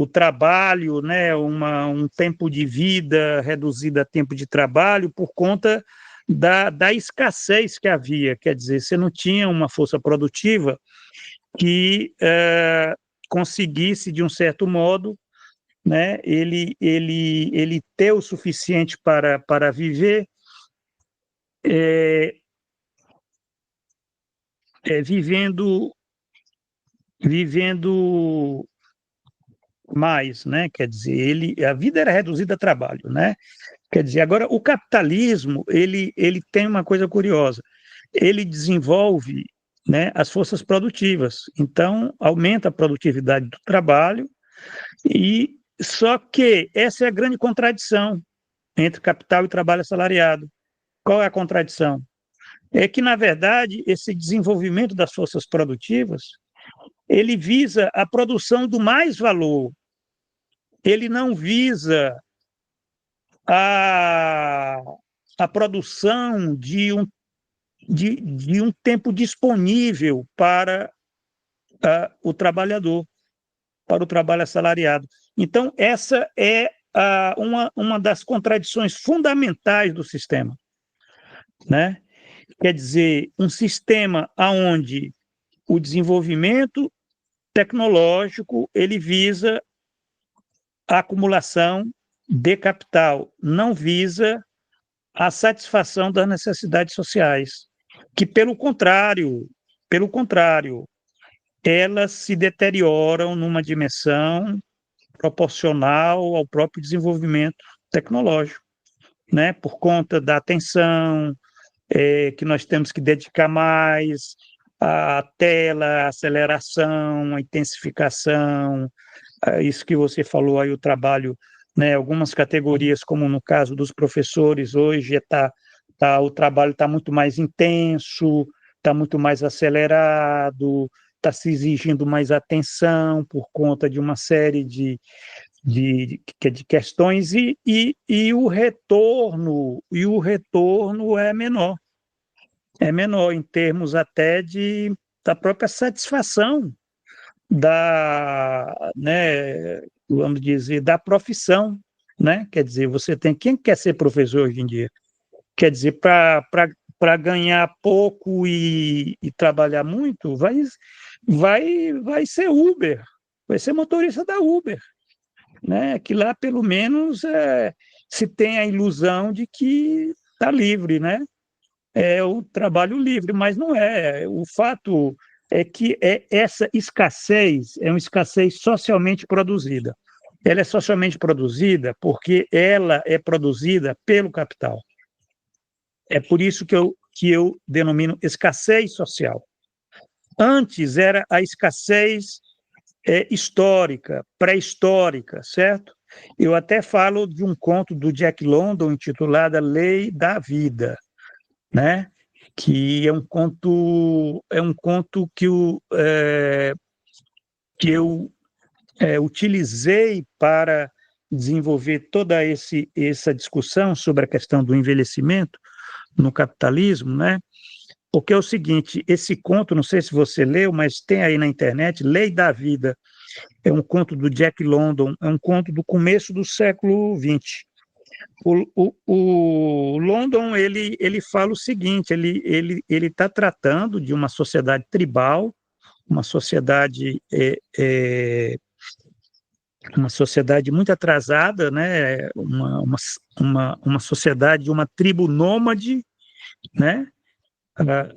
trabalho, né, um tempo de vida reduzido a tempo de trabalho por conta da escassez que havia. Quer dizer, você não tinha uma força produtiva que conseguisse, de um certo modo, né, ele ter o suficiente para viver, vivendo mais, né? Quer dizer, a vida era reduzida a trabalho, né? Quer dizer, agora o capitalismo ele tem uma coisa curiosa, ele desenvolve, né, as forças produtivas, então aumenta a produtividade do trabalho e só que essa é a grande contradição entre capital e trabalho assalariado. Qual é a contradição? É que, na verdade, esse desenvolvimento das forças produtivas, ele visa a produção do mais valor, ele não visa a, a produção de um tempo disponível para o trabalhador, para o trabalho assalariado. Então, essa é uma das contradições fundamentais do sistema, né? Quer dizer, um sistema onde o desenvolvimento tecnológico ele visa a acumulação de capital, não visa a satisfação das necessidades sociais, que pelo contrário, elas se deterioram numa dimensão proporcional ao próprio desenvolvimento tecnológico, né? Por conta da atenção que nós temos que dedicar mais à tela, à aceleração, à intensificação, isso que você falou aí, o trabalho, né, algumas categorias, como no caso dos professores, hoje o trabalho está muito mais intenso, está muito mais acelerado, está se exigindo mais atenção por conta de uma série de questões e o retorno é menor em termos até da própria satisfação né, vamos dizer, da profissão, né? Quer dizer, quem quer ser professor hoje em dia? Quer dizer, para ganhar pouco e trabalhar muito, vai ser Uber, vai ser motorista da Uber, né? Que lá, pelo menos, se tem a ilusão de que está livre, né? É o trabalho livre, mas não é. O fato é que essa escassez é uma escassez socialmente produzida. Ela é socialmente produzida porque ela é produzida pelo capital. É por isso que eu denomino escassez social. Antes era a escassez histórica, pré-histórica, certo? Eu até falo de um conto do Jack London intitulado A Lei da Vida, né? Que é um conto que eu utilizei para desenvolver toda essa discussão sobre a questão do envelhecimento no capitalismo, né? Porque é o seguinte, esse conto, não sei se você leu, mas tem aí na internet, Lei da Vida, é um conto do Jack London, é um conto do começo do século XX. O London ele fala o seguinte, ele está tratando de uma sociedade tribal, uma sociedade uma sociedade muito atrasada, né? Uma sociedade, uma tribo nômade, né?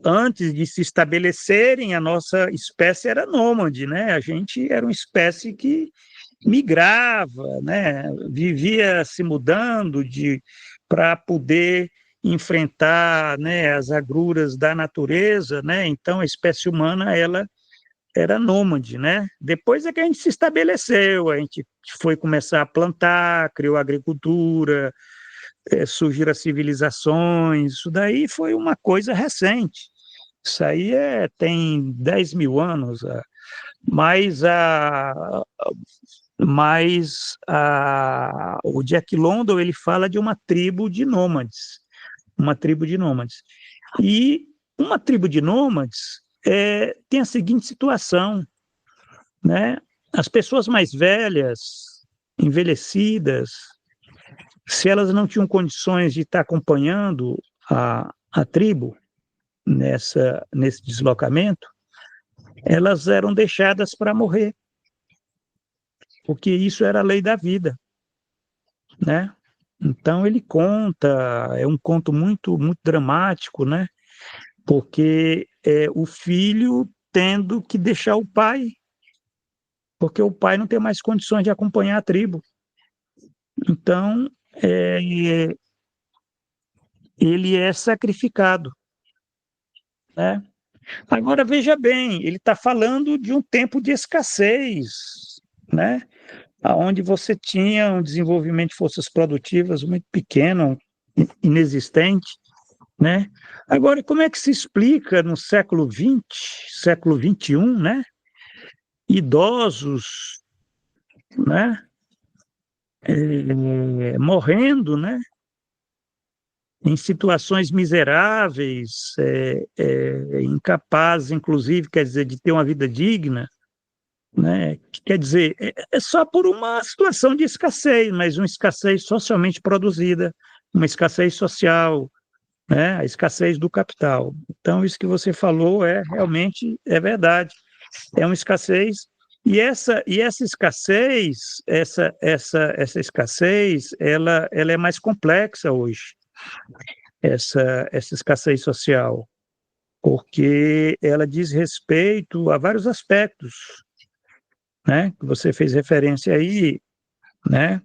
Antes de se estabelecerem, a nossa espécie era nômade, né? A gente era uma espécie que migrava, né? Vivia se mudando para poder enfrentar, né, as agruras da natureza, né? Então a espécie humana ela era nômade, né? Depois é que a gente se estabeleceu, a gente foi começar a plantar, criou a agricultura, surgiram as civilizações, isso daí foi uma coisa recente. Isso aí tem 10 mil anos, mas, o Jack London ele fala de uma tribo de nômades, uma tribo de nômades. E uma tribo de nômades tem a seguinte situação, né? As pessoas mais velhas, envelhecidas, se elas não tinham condições de estar acompanhando a tribo nesse deslocamento, elas eram deixadas para morrer, porque isso era a lei da vida, né? Então ele conta, é um conto muito, muito dramático, né? Porque o filho tendo que deixar o pai, porque o pai não tem mais condições de acompanhar a tribo. Então, ele é sacrificado, né? Agora, veja bem, ele está falando de um tempo de escassez, né? Onde você tinha um desenvolvimento de forças produtivas muito pequeno, inexistente, né? Agora, como é que se explica no século XX, século XXI, né? Idosos, né? Morrendo, né? Em situações miseráveis, incapazes, inclusive, quer dizer, de ter uma vida digna, né? Quer dizer, é só por uma situação de escassez, mas uma escassez socialmente produzida, uma escassez social, né? A escassez do capital. Então, isso que você falou realmente é verdade. É uma escassez, e essa escassez, essa escassez, ela é mais complexa hoje, essa escassez social, porque ela diz respeito a vários aspectos, né, que você fez referência aí, né,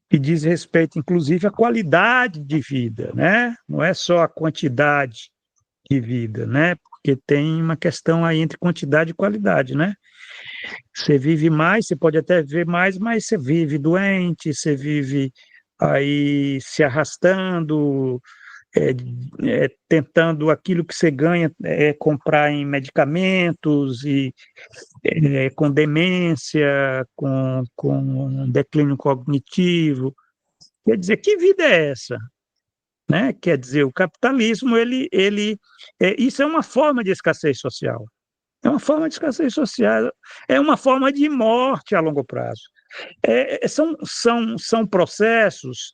que diz respeito, inclusive, à qualidade de vida, né, não é só a quantidade de vida, né, porque tem uma questão aí entre quantidade e qualidade, né, você vive mais, você pode até viver mais, mas você vive doente, você vive aí se arrastando, tentando aquilo que você ganha comprar em medicamentos e com demência, com declínio cognitivo. Quer dizer, que vida é essa? Né? Quer dizer, o capitalismo, isso é uma forma de escassez social. É uma forma de escassez social, é uma forma de morte a longo prazo. São processos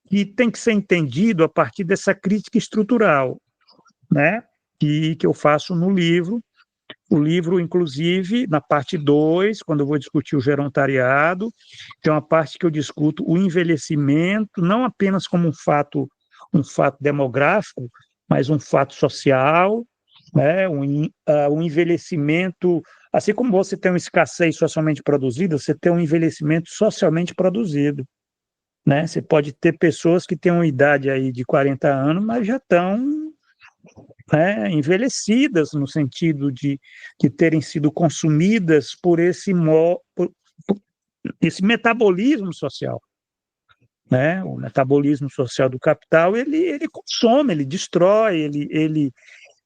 que têm que ser entendidos a partir dessa crítica estrutural, né? Que eu faço no livro. O livro, inclusive, na parte 2, quando eu vou discutir o gerontariado, tem uma parte que eu discuto o envelhecimento, não apenas como um fato demográfico, mas um fato social, né? Um envelhecimento, assim como você tem uma escassez socialmente produzida, você tem um envelhecimento socialmente produzido, né? Você pode ter pessoas que têm uma idade aí de 40 anos, mas já estão, né, envelhecidas no sentido de terem sido consumidas por esse metabolismo social, né? O metabolismo social do capital, ele consome, ele destrói,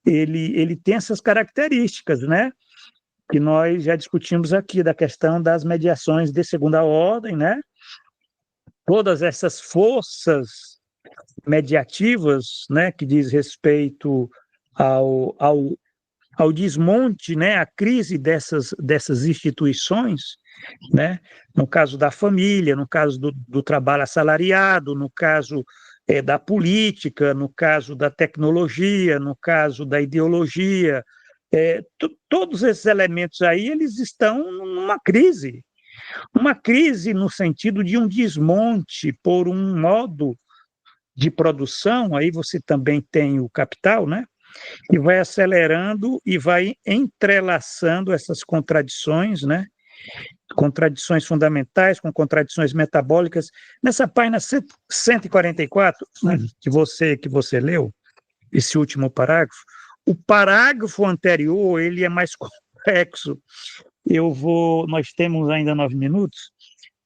ele tem essas características, né? Que nós já discutimos aqui, da questão das mediações de segunda ordem, né? Todas essas forças mediativas, né, que diz respeito ao desmonte, né, à crise dessas instituições, né, no caso da família, no caso do trabalho assalariado, no caso da política, no caso da tecnologia, no caso da ideologia, todos esses elementos aí, eles estão numa crise. Uma crise no sentido de um desmonte por um modo de produção, aí você também tem o capital, né? E vai acelerando e vai entrelaçando essas contradições, né? Contradições fundamentais com contradições metabólicas. Nessa página 144, que você leu, esse último parágrafo, o parágrafo anterior, ele é mais complexo. Nós temos ainda 9 minutos,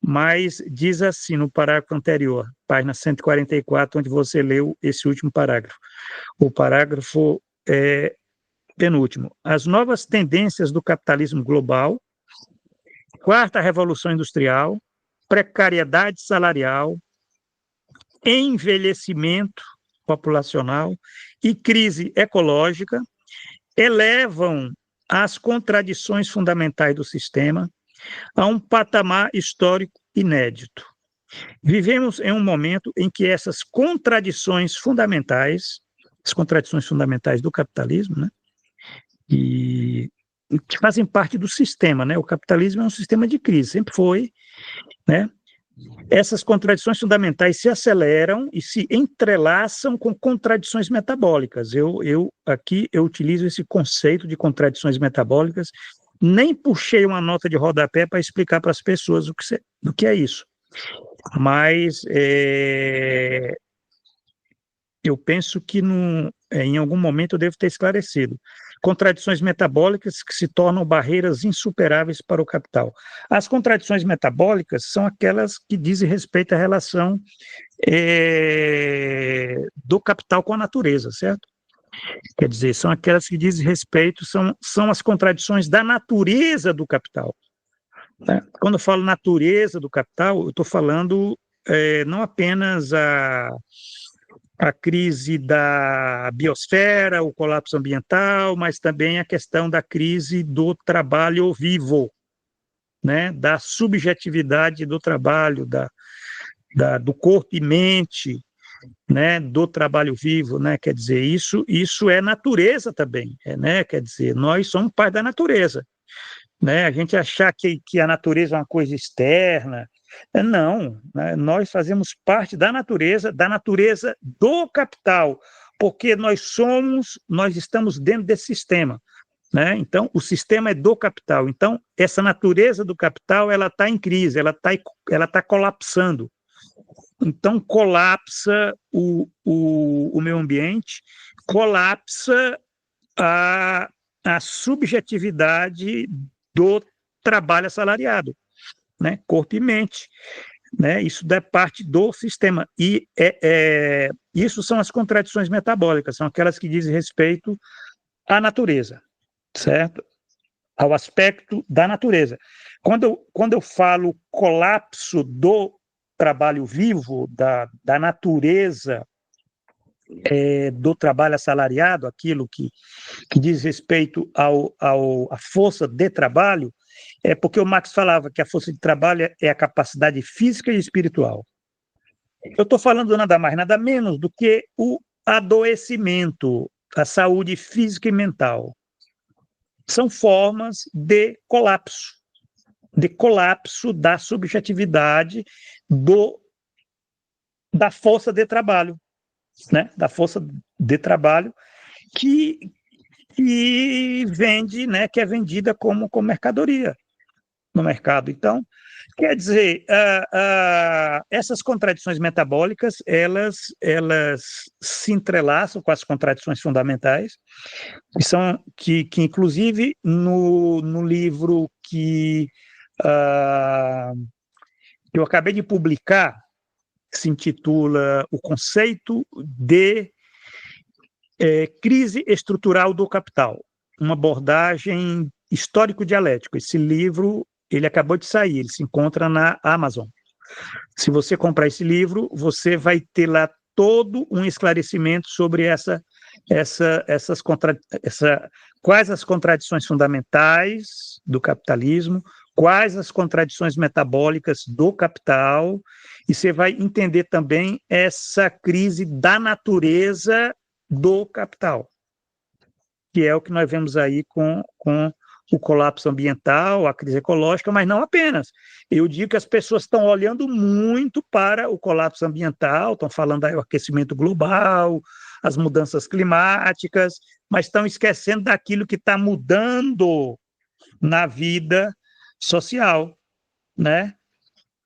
mas diz assim no parágrafo anterior, página 144, onde você leu esse último parágrafo. O parágrafo penúltimo. As novas tendências do capitalismo global, quarta revolução industrial, precariedade salarial, envelhecimento populacional e crise ecológica elevam as contradições fundamentais do sistema a um patamar histórico inédito. Vivemos em um momento em que essas contradições fundamentais, as contradições fundamentais do capitalismo, né, e que fazem parte do sistema, né? O capitalismo é um sistema de crise, sempre foi, né? Essas contradições fundamentais se aceleram e se entrelaçam com contradições metabólicas. Aqui eu utilizo esse conceito de contradições metabólicas, nem puxei uma nota de rodapé para explicar para as pessoas o que é isso. Mas eu penso que em algum momento eu devo ter esclarecido. Contradições metabólicas que se tornam barreiras insuperáveis para o capital. As contradições metabólicas são aquelas que dizem respeito à relação do capital com a natureza, certo? Quer dizer, são aquelas que dizem respeito, são as contradições da natureza do capital. Né? Quando eu falo natureza do capital, eu estou falando não apenas a crise da biosfera, o colapso ambiental, mas também a questão da crise do trabalho vivo, né? Da subjetividade do trabalho, do corpo e mente, né? Do trabalho vivo, né? Quer dizer, isso é natureza também, né? Quer dizer, nós somos parte da natureza, né? A gente achar que a natureza é uma coisa externa, não, né? Nós fazemos parte da natureza do capital, porque nós estamos dentro desse sistema, né? Então, o sistema é do capital. Então, essa natureza do capital, ela está em crise, ela tá colapsando. Então, colapsa o meio ambiente, colapsa a subjetividade do trabalho assalariado, né? Corpo e mente, né? Isso é parte do sistema. E isso são as contradições metabólicas, são aquelas que dizem respeito à natureza, certo? Ao aspecto da natureza. Quando eu falo colapso do trabalho vivo, da natureza, do trabalho assalariado, aquilo que diz respeito à força de trabalho, porque o Marx falava que a força de trabalho é a capacidade física e espiritual. Eu estou falando nada mais, nada menos do que o adoecimento, a saúde física e mental. São formas de colapso da subjetividade da força de trabalho, né? Da força de trabalho que vende, né? Que é vendida como mercadoria no mercado. Então, quer dizer, essas contradições metabólicas, elas se entrelaçam com as contradições fundamentais, que inclusive, no livro que eu acabei de publicar, que se intitula O Conceito de Crise Estrutural do Capital, uma abordagem histórico-dialética. Esse livro, ele acabou de sair, ele se encontra na Amazon. Se você comprar esse livro, você vai ter lá todo um esclarecimento sobre quais as contradições fundamentais do capitalismo, quais as contradições metabólicas do capital, e você vai entender também essa crise da natureza do capital, que é o que nós vemos aí com o colapso ambiental, a crise ecológica, mas não apenas. Eu digo que as pessoas estão olhando muito para o colapso ambiental, estão falando do aquecimento global, as mudanças climáticas, mas estão esquecendo daquilo que está mudando na vida social, né?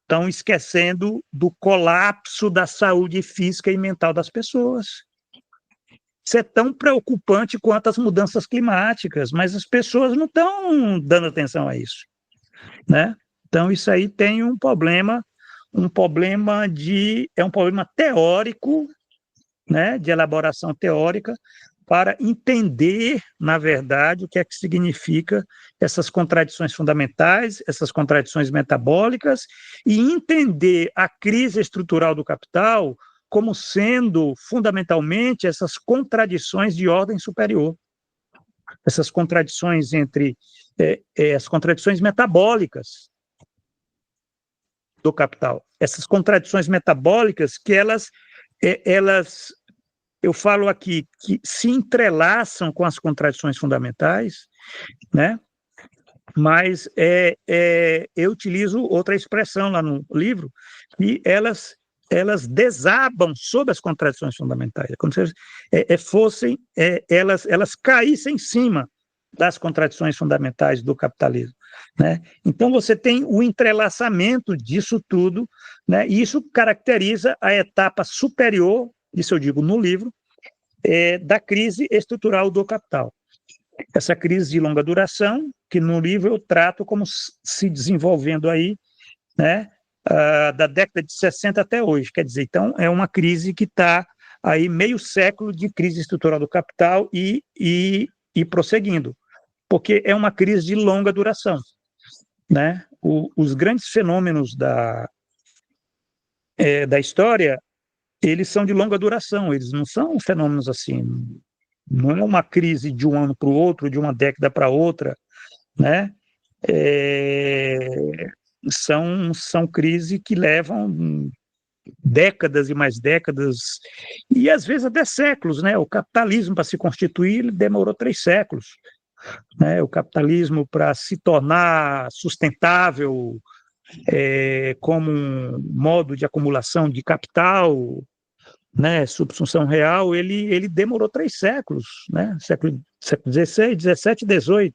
Estão esquecendo do colapso da saúde física e mental das pessoas. Isso é tão preocupante quanto as mudanças climáticas, mas as pessoas não estão dando atenção a isso, né? Então, isso aí tem um problema é um problema teórico, né, de elaboração teórica, para entender, na verdade, o que é que significa essas contradições fundamentais, essas contradições metabólicas, e entender a crise estrutural do capital como sendo, fundamentalmente, essas contradições de ordem superior. Essas contradições entre as contradições metabólicas do capital. Essas contradições metabólicas que elas, eu falo aqui, que se entrelaçam com as contradições fundamentais, né? Mas eu utilizo outra expressão lá no livro, que elas desabam sob as contradições fundamentais, como se elas caíssem em cima das contradições fundamentais do capitalismo, né? Então você tem o entrelaçamento disso tudo, né? E isso caracteriza a etapa superior, isso eu digo no livro, da crise estrutural do capital. Essa crise de longa duração, que no livro eu trato como se desenvolvendo aí, né, da década de 60 até hoje. Quer dizer, então, é uma crise que está aí meio século de crise estrutural do capital e prosseguindo, porque é uma crise de longa duração, né? Os grandes fenômenos da história, eles são de longa duração, eles não são fenômenos assim, não é uma crise de um ano para o outro, de uma década para outra, né? São crises que levam décadas e mais décadas, e às vezes até séculos, né? O capitalismo, para se constituir, ele demorou 3 séculos, né? O capitalismo, para se tornar sustentável como um modo de acumulação de capital, né, subsunção real, ele demorou 3 séculos, né? Século XVI, XVII e XVIII.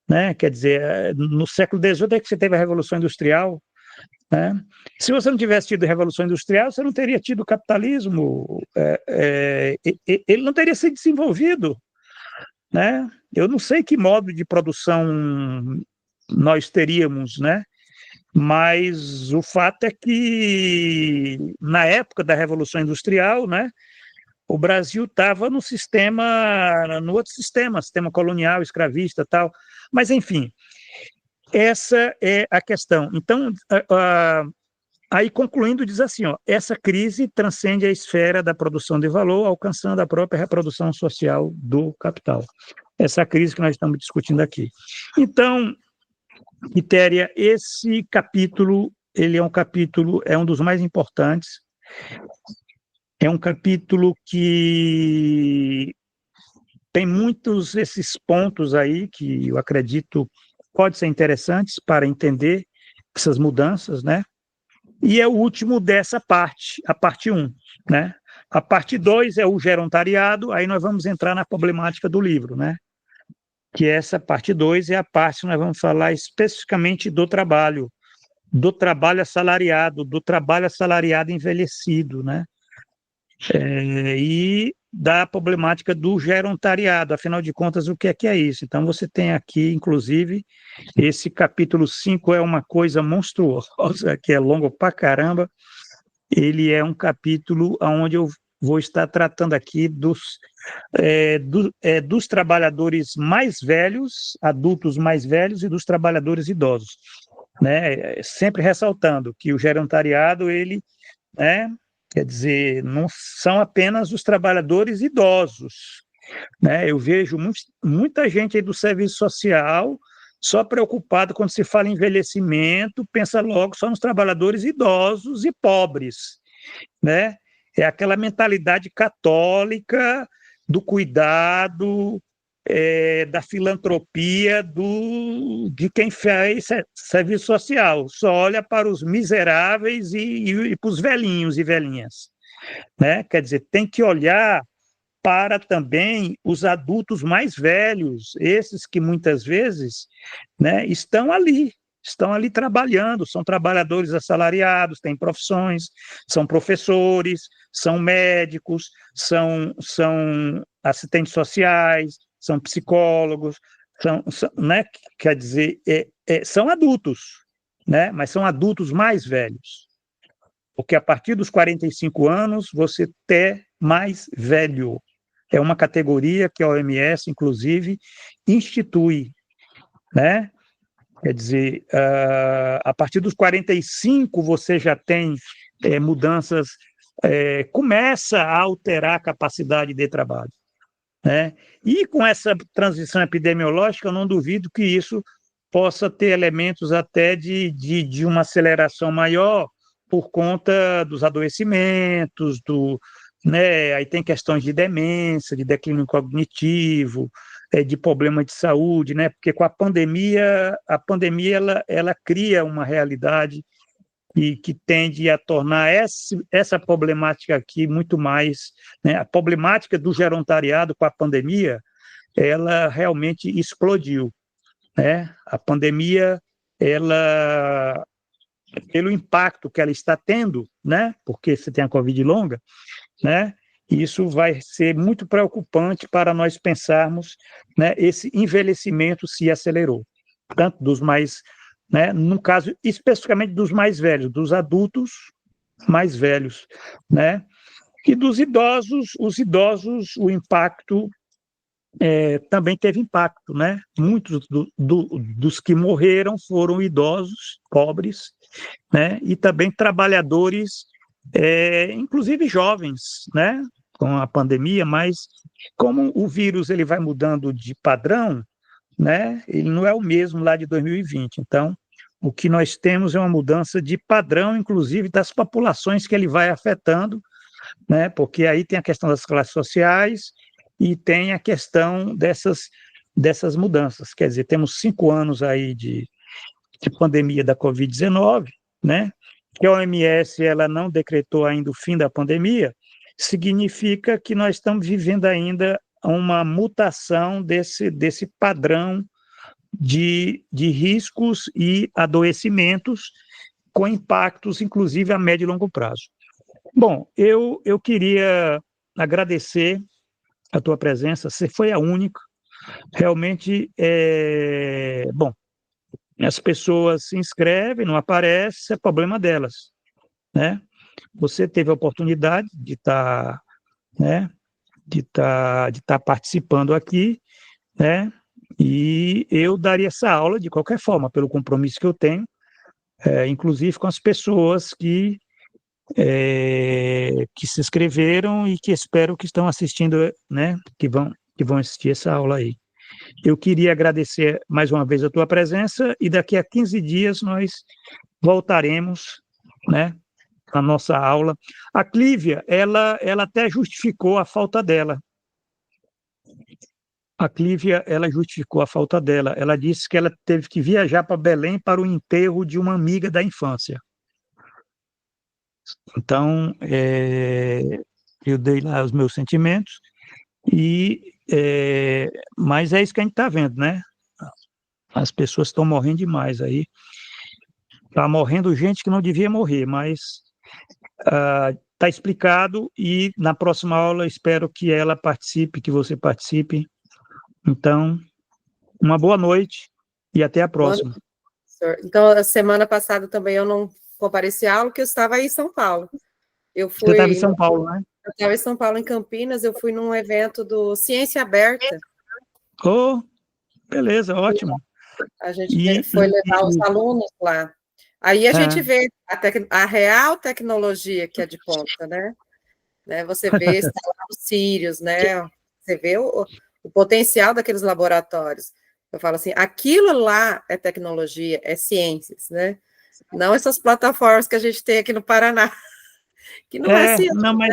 Né? Quer dizer, no século XVIII é que você teve a Revolução Industrial, né? Se você não tivesse tido a Revolução Industrial, você não teria tido o capitalismo, ele não teria se desenvolvido, né? Eu não sei que modo de produção nós teríamos, né? Mas o fato é que, na época da Revolução Industrial, né, o Brasil estava no outro sistema colonial, escravista, tal. Mas, enfim, essa é a questão. Então, aí concluindo, diz assim, ó, essa crise transcende a esfera da produção de valor, alcançando a própria reprodução social do capital. Essa é a crise que nós estamos discutindo aqui. Então, Quitéria, esse capítulo, ele é um dos mais importantes, é um capítulo que tem muitos esses pontos aí que eu acredito pode ser interessantes para entender essas mudanças, né? E é o último dessa parte, a parte 1, né? A parte 2 é o gerontariado, aí nós vamos entrar na problemática do livro, né? Que essa parte 2 é a parte que nós vamos falar especificamente do trabalho assalariado envelhecido, né? E da problemática do gerontariado, afinal de contas, o que é isso? Então, você tem aqui, inclusive, esse capítulo 5 é uma coisa monstruosa, que é longo pra caramba, ele é um capítulo onde eu vou estar tratando aqui dos trabalhadores mais velhos, adultos mais velhos, e dos trabalhadores idosos, né? Sempre ressaltando que o gerontariado, ele, né, quer dizer, não são apenas os trabalhadores idosos, né? Eu vejo muita gente aí do serviço social só preocupada quando se fala em envelhecimento, pensa logo só nos trabalhadores idosos e pobres, né? É aquela mentalidade católica do cuidado, da filantropia de quem faz serviço social, só olha para os miseráveis e para os velhinhos e velhinhas, né? Quer dizer, tem que olhar para também os adultos mais velhos, esses que muitas vezes, né, estão ali trabalhando, são trabalhadores assalariados, têm profissões, são professores, são médicos, são assistentes sociais, são psicólogos, né, quer dizer, são adultos, né, mas são adultos mais velhos, porque a partir dos 45 anos você é mais velho. É uma categoria que a OMS, inclusive, institui, né? Quer dizer, a partir dos 45 você já tem mudanças, começa a alterar a capacidade de trabalho, né? E com essa transição epidemiológica, eu não duvido que isso possa ter elementos até de uma aceleração maior por conta dos adoecimentos, né? Aí tem questões de demência, de declínio cognitivo, de problema de saúde, né? Porque com a pandemia ela cria uma realidade e que tende a tornar essa problemática aqui muito mais, né? A problemática do gerontariado com a pandemia, ela realmente explodiu, né? A pandemia, ela, pelo impacto que ela está tendo, né? Porque você tem a Covid longa, né? Isso vai ser muito preocupante para nós pensarmos, né? Esse envelhecimento se acelerou, tanto dos mais, né? No caso especificamente dos mais velhos, dos adultos mais velhos, né? E dos idosos, os idosos, o impacto também teve impacto, né? Muitos dos que morreram foram idosos, pobres, né? E também trabalhadores, inclusive jovens, né? Com a pandemia, mas como o vírus ele vai mudando de padrão, né? Ele não é o mesmo lá de 2020. Então, o que nós temos é uma mudança de padrão, inclusive das populações que ele vai afetando, né? Porque aí tem a questão das classes sociais e tem a questão dessas mudanças. Quer dizer, temos 5 anos aí de pandemia da Covid-19, né? Que a OMS ela não decretou ainda o fim da pandemia, significa que nós estamos vivendo ainda uma mutação desse padrão de riscos e adoecimentos com impactos, inclusive, a médio e longo prazo. Bom, eu queria agradecer a tua presença, você foi a única, realmente, bom, as pessoas se inscrevem, não aparece, é problema delas, né? Você teve a oportunidade de estar, né, de estar participando aqui, né? E eu daria essa aula de qualquer forma, pelo compromisso que eu tenho, inclusive com as pessoas que se inscreveram e que espero que estão assistindo, né? Que vão assistir essa aula aí. Eu queria agradecer mais uma vez a tua presença e daqui a 15 dias nós voltaremos, né, a nossa aula. A Clívia, ela até justificou a falta dela. A Clívia, ela justificou a falta dela. Ela disse que ela teve que viajar para Belém para o enterro de uma amiga da infância. Então, eu dei lá os meus sentimentos, mas é isso que a gente está vendo, né? As pessoas estão morrendo demais aí. Está morrendo gente que não devia morrer, mas está explicado e na próxima aula espero que ela participe, que você participe. Então, uma boa noite e até a próxima. Então, a semana passada também eu não compareci à aula, porque eu estava aí em São Paulo. Você estava em São Paulo, né? Eu estava em São Paulo, em Campinas, eu fui num evento do Ciência Aberta. Oh, beleza, ótimo. A gente foi levar os alunos lá. Aí a gente vê a real tecnologia que é de ponta, né? Você vê instalar os Sírios, né? Você vê o potencial daqueles laboratórios. Eu falo assim, aquilo lá é tecnologia, é ciências, né? Não essas plataformas que a gente tem aqui no Paraná, que não é ciência, não, mas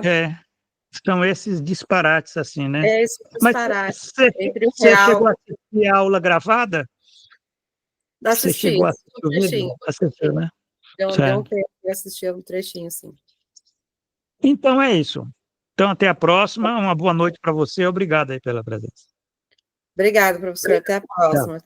né? São esses disparates, assim, né? É esse Mas disparate você entre o você real. chegou a assistir a aula gravada? Você Assisti chegou a assistir um o vídeo? trechinho. Assistiu, né? Deu um Certo. tempo de assistir um trechinho, sim. Então é isso. Então, até a próxima. Uma boa noite para você. Obrigado aí pela presença. Obrigada, professor. Até a Tchau. próxima.